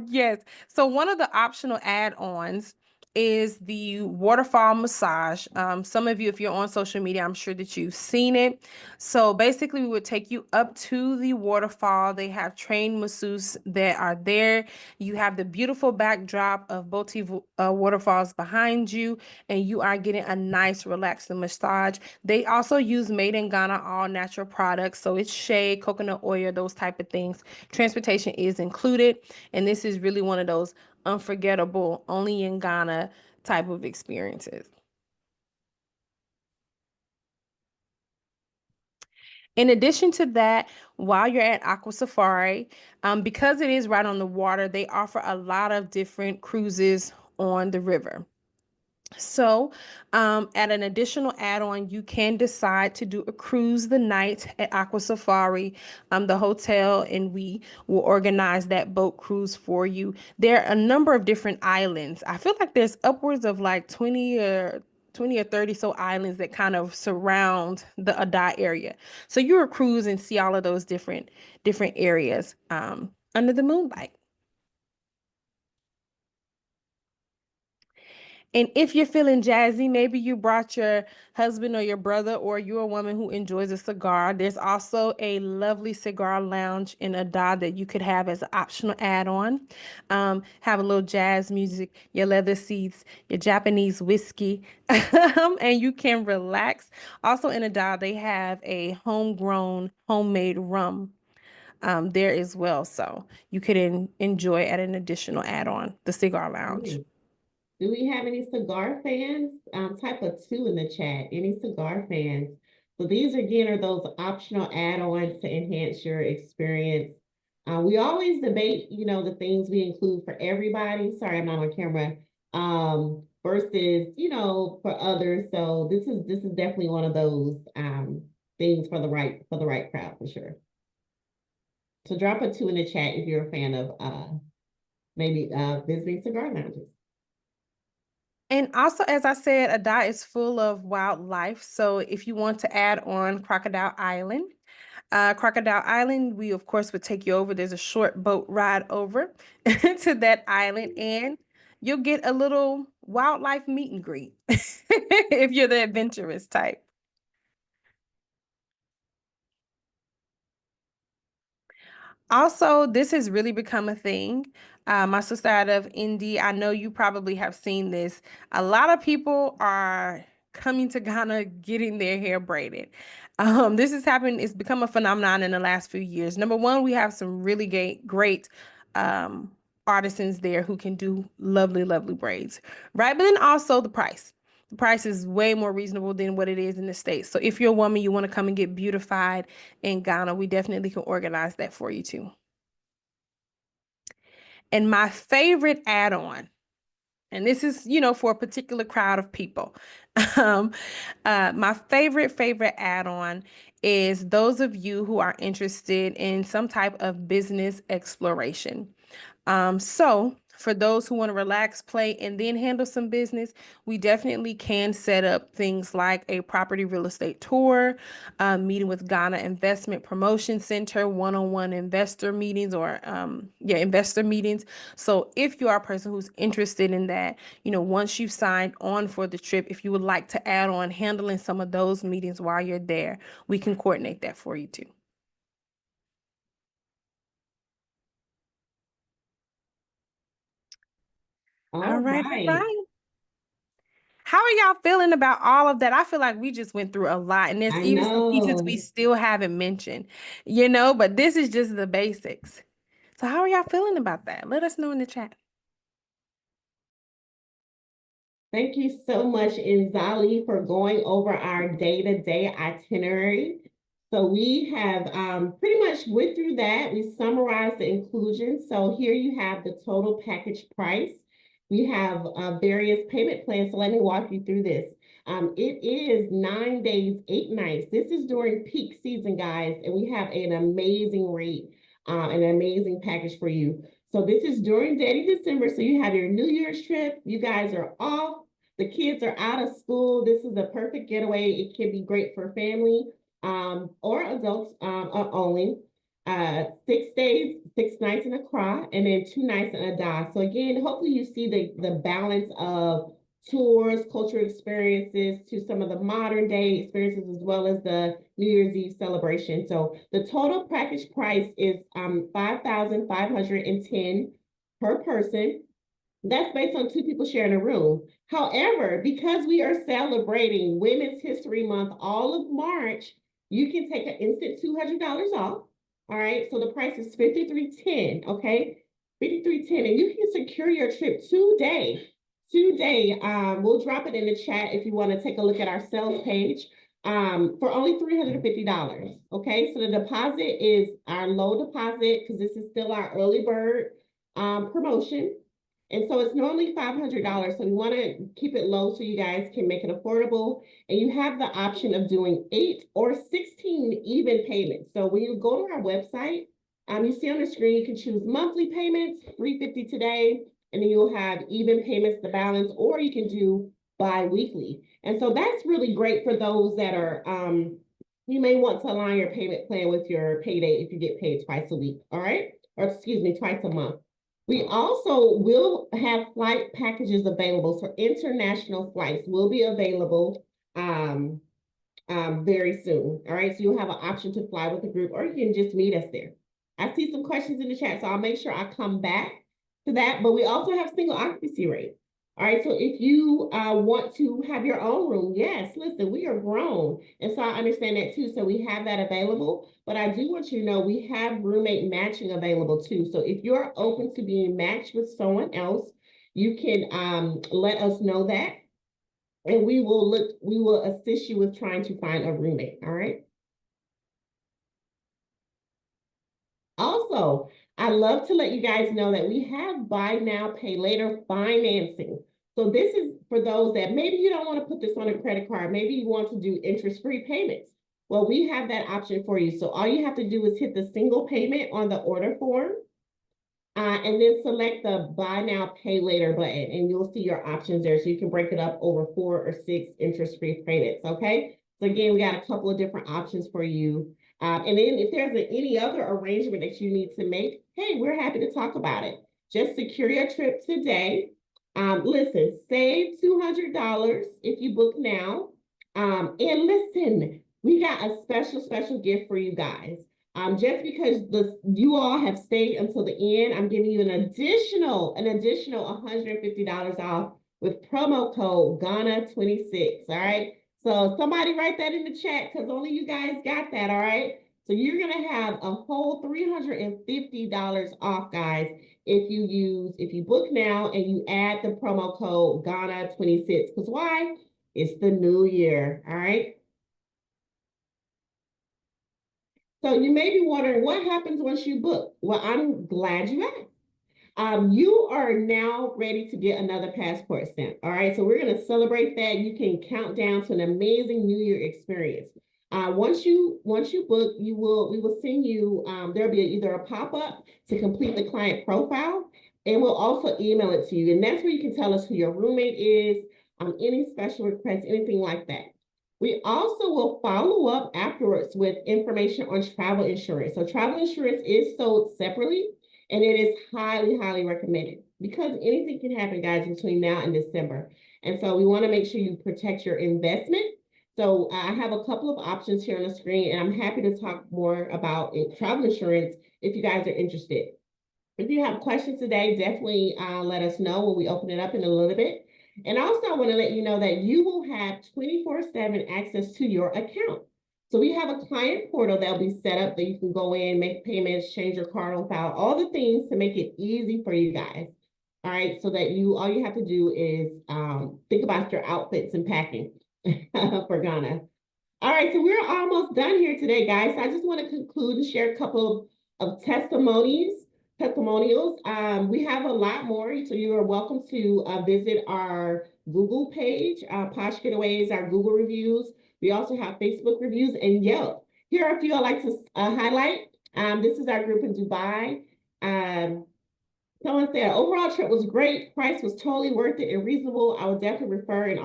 Yes. So one of the optional add-ons is the waterfall massage. Some of you, if you're on social media, I'm sure that you've seen it. So basically, we would take you up to the waterfall. They have trained masseuses that are there. You have the beautiful backdrop of Boti waterfalls behind you, and you are getting a nice, relaxing massage. They also use made in Ghana all natural products. So it's shea, coconut oil, those type of things. Transportation is included. And this is really one of those unforgettable, only in Ghana type of experiences. In addition to that, while you're at Aqua Safari, because it is right on the water, they offer a lot of different cruises on the river. So, at an additional add-on, you can decide to do a cruise the night at Aqua Safari. The hotel and we will organize that boat cruise for you. There are a number of different islands. I feel like there's upwards of like 20 or 30 so islands that kind of surround the Ada area. So you'll cruise and see all of those different areas under the moonlight. And if you're feeling jazzy, maybe you brought your husband or your brother, or you're a woman who enjoys a cigar. There's also a lovely cigar lounge in Ada that you could have as an optional add-on. Have a little jazz music, your leather seats, your Japanese whiskey, and you can relax. Also in Ada, they have a homegrown, homemade rum there as well. So you could enjoy at an additional add-on, the cigar lounge. Ooh. Do we have any cigar fans? Type a two in the chat. Any cigar fans? So these again are those optional add-ons to enhance your experience. We always debate, the things we include for everybody. Sorry, I'm not on camera. Versus, for others. So this is definitely one of those things for the right crowd for sure. So drop a two in the chat if you're a fan of maybe visiting cigar lounges. And also, as I said, Ada is full of wildlife. So if you want to add on Crocodile Island, we of course would take you over. There's a short boat ride over to that island, and you'll get a little wildlife meet and greet if you're the adventurous type. Also, this has really become a thing. My sister out of Indy, I know you probably have seen this. A lot of people are coming to Ghana getting their hair braided. This has happened, it's become a phenomenon in the last few years. Number one, we have some really great um, artisans there who can do lovely, lovely braids, right? But then also the price. The price is way more reasonable than what it is in the States. So if you're a woman, you want to come and get beautified in Ghana, we definitely can organize that for you too. And my favorite add-on, and this is, for a particular crowd of people. Um, my favorite add-on is those of you who are interested in some type of business exploration. So for those who want to relax, play, and then handle some business, we definitely can set up things like a property real estate tour, meeting with Ghana Investment Promotion Center, one-on-one investor meetings, or investor meetings. So if you are a person who's interested in that, once you've signed on for the trip, if you would like to add on handling some of those meetings while you're there, we can coordinate that for you too. All All right, all right. right. How are y'all feeling about all of that? I feel like we just went through a lot, and there's I even some pieces we know. still haven't mentioned, but this is just the basics. So how are y'all feeling about that? Let us know in the chat. Thank you so much, Nzali, for going over our day-to-day itinerary. So we have pretty much went through that. We summarized the inclusion. So here you have the total package price. We have various payment plans. So let me walk you through this. It is 9 days, 8 nights. This is during peak season, guys, and we have an amazing rate, an amazing package for you. So this is during Detty December. So you have your New Year's trip. You guys are off. The kids are out of school. This is a perfect getaway. It can be great for family or adults only. 6 days, 6 nights in Accra, and then 2 nights in Ada. So again, hopefully you see the balance of tours, cultural experiences to some of the modern day experiences as well as the New Year's Eve celebration. So the total package price is 5,510 per person. That's based on two people sharing a room. However, because we are celebrating Women's History Month all of March, you can take an instant $200 off. All right, so the price is 5310. Okay, 5310, and you can secure your trip today. Today, we'll drop it in the chat if you want to take a look at our sales page. For only $350. Okay, so the deposit is our low deposit because this is still our early bird promotion. And so it's normally $500. So we want to keep it low so you guys can make it affordable. And you have the option of doing 8 or 16 even payments. So when you go to our website, you see on the screen, you can choose monthly payments, $350 today, and then you'll have even payments, the balance, or you can do bi-weekly. And so that's really great for those that are, you may want to align your payment plan with your payday if you get paid twice a week, all right? Or excuse me, twice a month. We also will have flight packages available. So international flights will be available very soon. All right, so you'll have an option to fly with a group, or you can just meet us there. I see some questions in the chat, so I'll make sure I come back to that. But we also have single occupancy rate. All right, so if you want to have your own room, yes, listen, we are grown. And so I understand that too. So we have that available. But I do want you to know we have roommate matching available too. So if you're open to being matched with someone else, you can let us know that. And we will assist you with trying to find a roommate. All right. Also, I love to let you guys know that we have buy now, pay later financing. So this is for those that maybe you don't want to put this on a credit card. Maybe you want to do interest-free payments. Well, we have that option for you. So all you have to do is hit the single payment on the order form. And then select the buy now, pay later button, and you'll see your options there. So you can break it up over 4 or 6 interest-free payments, okay? So again, we got a couple of different options for you. And then if there's any other arrangement that you need to make, hey, we're happy to talk about it. Just secure your trip today. Listen, save $200 if you book now. And listen, we got a special gift for you guys. Just because you all have stayed until the end, I'm giving you an additional $150 off with promo code Ghana26. All right. So somebody write that in the chat because only you guys got that. All right. So you're gonna have a whole $350 off, guys, if you book now and you add the promo code Ghana26. Because why? It's the new year. All right. So you may be wondering what happens once you book. Well, I'm glad you asked. You are now ready to get another passport stamp. All right, so we're going to celebrate that. You can count down to an amazing New Year experience. Once you book, we will send you. There'll be either a pop up to complete the client profile, and we'll also email it to you. And that's where you can tell us who your roommate is, any special requests, anything like that. We also will follow up afterwards with information on travel insurance. So travel insurance is sold separately and it is highly, highly recommended because anything can happen, guys, between now and December. And so we want to make sure you protect your investment. So I have a couple of options here on the screen, and I'm happy to talk more about travel insurance if you guys are interested. If you have questions today, definitely let us know when we open it up in a little bit. And also, I want to let you know that you will have 24/7 access to your account. So we have a client portal that'll be set up that you can go in, make payments, change your card on file, all the things to make it easy for you guys. All right, so that all you have to do is think about your outfits and packing for Ghana. All right, so we're almost done here today, guys. I just want to conclude and share a couple of testimonials. We have a lot more, so you are welcome to visit our Google page, Posh Getaways, our Google reviews. We also have Facebook reviews and Yelp. Here are a few I'd like to highlight. This is our group in Dubai. Someone said overall trip was great. Price was totally worth it and reasonable. I would definitely refer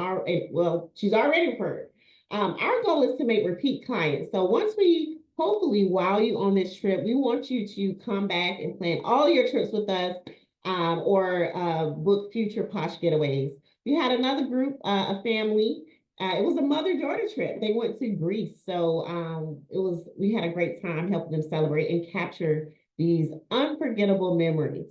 well, she's already referred. Our goal is to make repeat clients. So once we hopefully wow you on this trip, we want you to come back and plan all your trips with us or book future Posh Getaways. We had another group, a family. It was a mother-daughter trip. They went to Greece. So we had a great time helping them celebrate and capture these unforgettable memories.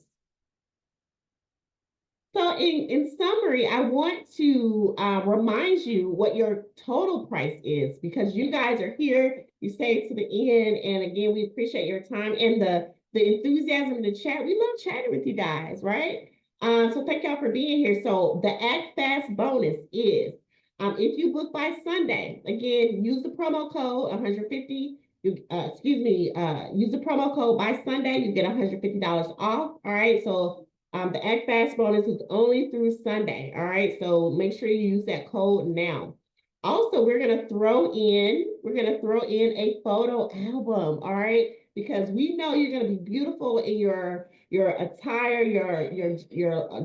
So in summary, I want to remind you what your total price is because you guys are here, you stayed to the end, and again, we appreciate your time and the enthusiasm in the chat. We love chatting with you guys, right? So thank y'all for being here. So the Act Fast bonus is if you book by Sunday, again, use the promo code 150. Use the promo code by Sunday, you get $150 off. All right, so the Act Fast bonus is only through Sunday. All right. So make sure you use that code now. Also, we're gonna throw in a photo album. All right. Because we know you're gonna be beautiful in your attire, your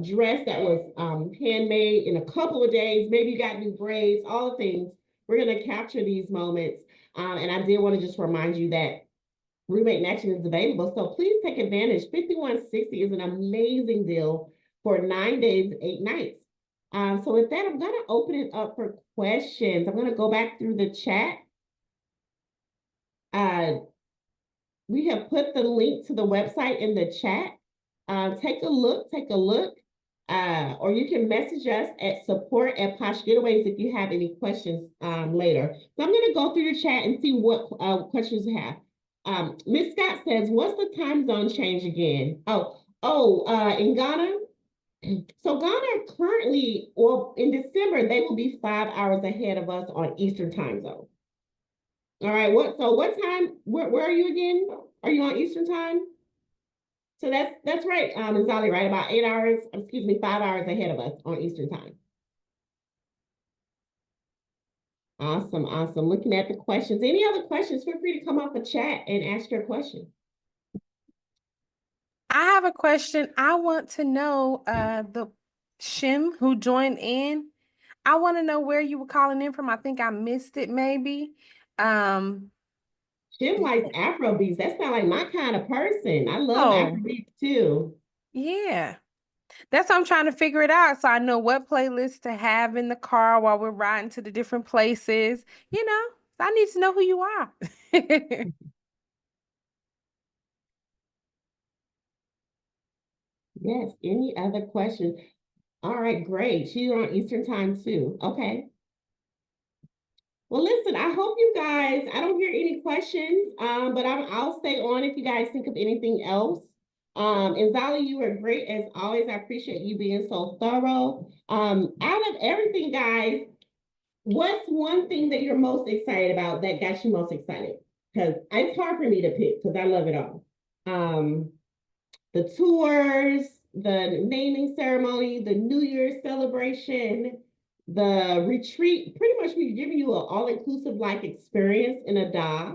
dress that was handmade in a couple of days. Maybe you got new braids, all the things. We're gonna capture these moments. And I did want to just remind you that roommate matching is available. So please take advantage. 5160 is an amazing deal for 9 days, 8 nights. So with that, I'm going to open it up for questions. I'm going to go back through the chat. We have put the link to the website in the chat. Take a look. Or you can message us at support@Posh Getaways if you have any questions later. So I'm going to go through the chat and see what questions you have. Miss Scott says, what's the time zone change again? In Ghana. So Ghana currently, or in December, they will be 5 hours ahead of us on Eastern time zone. All right, what time, where are you again? Are you on Eastern time? So that's right, Nzali, right? About 5 hours ahead of us on Eastern time. Awesome. Looking at the questions. Any other questions? Feel free to come off the chat and ask your question. I have a question. I want to know the Shim who joined in. I want to know where you were calling in from. I think I missed it maybe. Shim likes Afrobeats. That's not like my kind of person. I love Afrobeats too. Yeah. That's what I'm trying to figure it out so I know what playlist to have in the car while we're riding to the different places. I need to know who you are. Yes. Any other questions? All right, great. She's on Eastern time too. Okay. Well, listen, I hope you guys, I don't hear any questions, but I'll stay on if you guys think of anything else. And Zali, you were great as always. I appreciate you being so thorough. Out of everything, guys, what's one thing that you're most excited about that got you most excited? Because it's hard for me to pick because I love it all. The tours, the naming ceremony, the New Year's celebration, the retreat. Pretty much we've given you an all-inclusive like experience in a DA.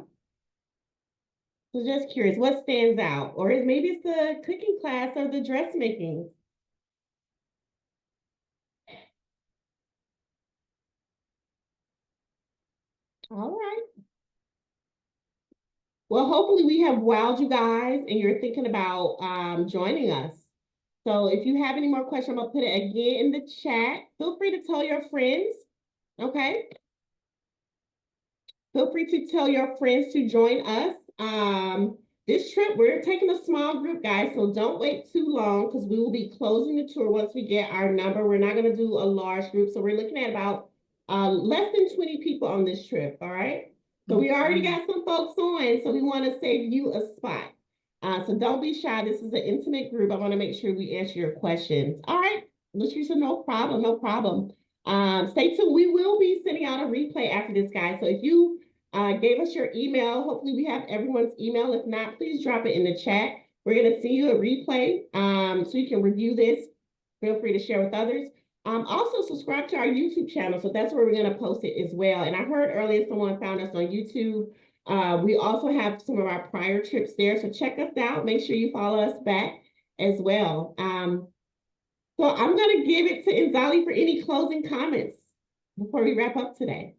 So just curious, what stands out? Or maybe it's the cooking class or the dressmaking. All right. Well, hopefully we have wowed you guys and you're thinking about joining us. So if you have any more questions, I'm gonna put it again in the chat. Feel free to tell your friends, okay? Feel free to tell your friends to join us. This trip, we're taking a small group, guys, so don't wait too long because we will be closing the tour once we get our number. We're not going to do a large group, so we're looking at about less than 20 people on this trip, all right? So we already got some folks on, so we want to save you a spot. So don't be shy. This is an intimate group. I want to make sure we answer your questions. All right, Latricia, no problem, no problem. Stay tuned. We will be sending out a replay after this, guys. So if you gave us your email, hopefully we have everyone's email. If not, please drop it in the chat. We're going to send you a replay so you can review this. Feel free to share with others. Also, subscribe to our YouTube channel. So that's where we're going to post it as well. And I heard earlier someone found us on YouTube. We also have some of our prior trips there. So check us out. Make sure you follow us back as well. So I'm going to give it to Nzali for any closing comments before we wrap up today.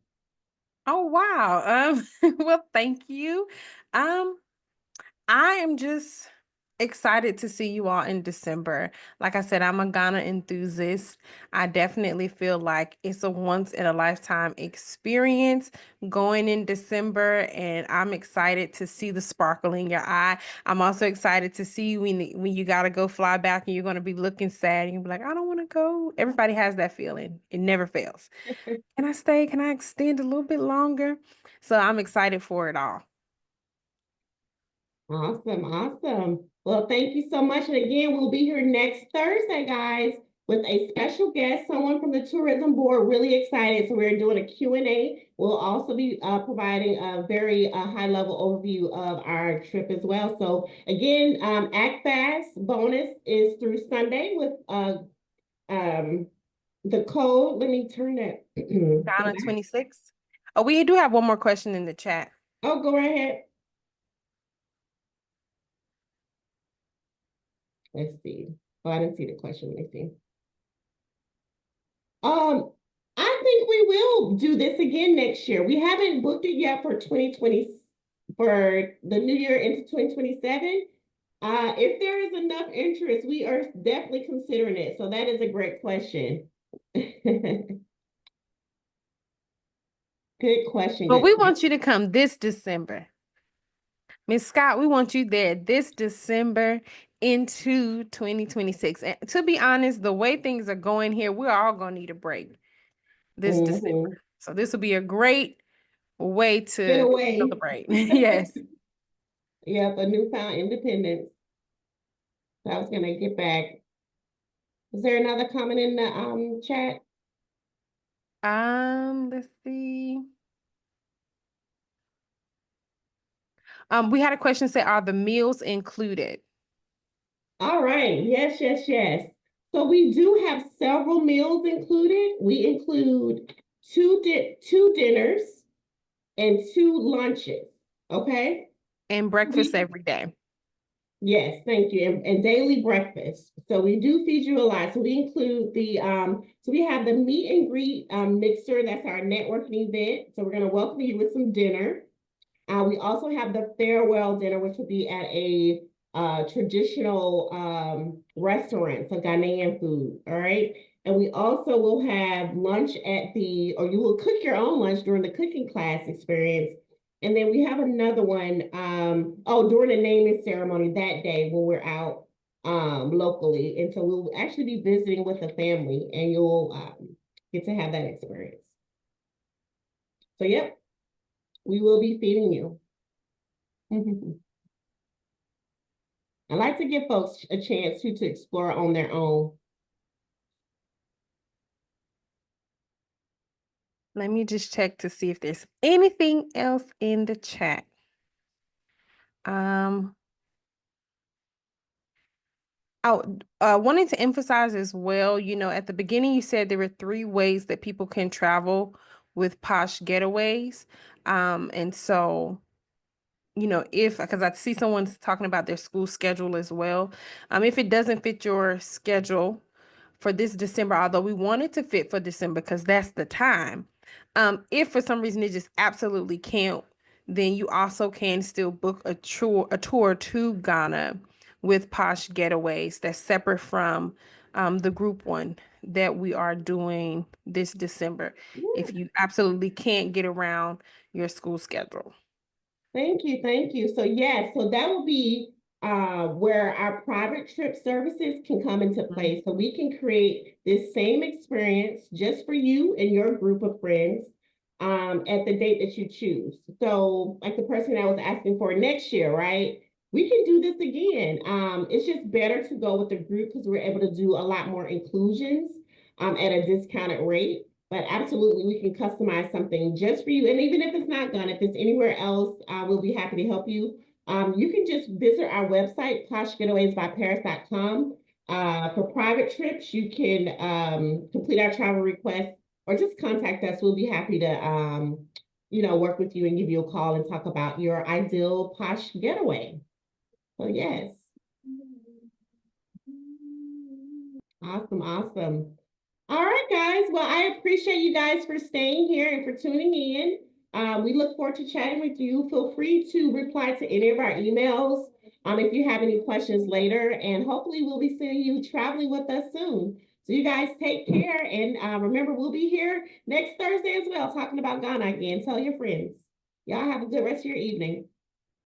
Oh, wow. Well, thank you. I am just excited to see you all in December. Like I said, I'm a Ghana enthusiast. I definitely feel like it's a once in a lifetime experience going in December, and I'm excited to see the sparkle in your eye. I'm also excited to see when you gotta go fly back and you're gonna be looking sad and you'll be like, I don't want to go. Everybody has that feeling. It never fails. Can I stay? Can I extend a little bit longer? So I'm excited for it all. Awesome, awesome. Well, thank you so much. And again, we'll be here next Thursday, guys, with a special guest, someone from the tourism board, really excited. So we're doing a Q&A. We'll also be providing a very high-level overview of our trip as well. So again, Act Fast bonus is through Sunday with the code. Let me turn that. Ghana 26. Oh, we do have one more question in the chat. Oh, go right ahead. Let's see. Oh, I didn't see the question. Let me see. I think we will do this again next year. We haven't booked it yet for 2020 for the new year into 2027. If there is enough interest, we are definitely considering it. So that is a great question. Good question. But Good. we want you to come this December. Miss Scott, we want you there this December into 2026. And to be honest, the way things are going here, we're all going to need a break this December. So this will be a great way Get to away. celebrate. Yes. Yep, a newfound independence. So I was gonna get back. Is there another comment in the chat? Let's see. We had a question say, are the meals included? All right. Yes, yes, yes. So we do have several meals included. We include two dinners and two lunches. Okay. And breakfast every day. Yes, thank you. And daily breakfast. So we do feed you a lot. So we include the so we have the meet and greet mixer. That's our networking event. So we're going to welcome you with some dinner. We also have the farewell dinner, which will be at a traditional restaurant, so Ghanaian food. All right. And we also will have lunch at or you will cook your own lunch during the cooking class experience. And then we have another one, during the naming ceremony that day when we're out locally. And so we'll actually be visiting with a family, and you'll get to have that experience. So, yep, we will be feeding you. I like to give folks a chance to explore on their own. Let me just check to see if there's anything else in the chat. Wanting to emphasize as well, you know, at the beginning you said there were 3 ways that people can travel with Posh Getaways. And so, you know, because I see someone's talking about their school schedule as well. If it doesn't fit your schedule for this December, although we want it to fit for December because that's the time. If for some reason it just absolutely can't, then you also can still book a tour to Ghana with Posh Getaways that's separate from the group one that we are doing this December. If you absolutely can't get around your school schedule. Thank you, thank you. So yes, so that will be where our private trip services can come into play. So we can create this same experience just for you and your group of friends at the date that you choose. So like the person I was asking for next year, right? We can do this again. It's just better to go with the group because we're able to do a lot more inclusions at a discounted rate. But absolutely, we can customize something just for you. And even if it's not done, if it's anywhere else, we'll be happy to help you. You can just visit our website, poshgetawaysbyparis.com. For private trips, you can complete our travel request or just contact us. We'll be happy to, work with you and give you a call and talk about your ideal Posh getaway. So yes. Awesome, awesome. All right, guys. Well, I appreciate you guys for staying here and for tuning in. We look forward to chatting with you. Feel free to reply to any of our emails if you have any questions later. And hopefully we'll be seeing you traveling with us soon. So you guys take care. And remember, we'll be here next Thursday as well, talking about Ghana again. Tell your friends. Y'all have a good rest of your evening.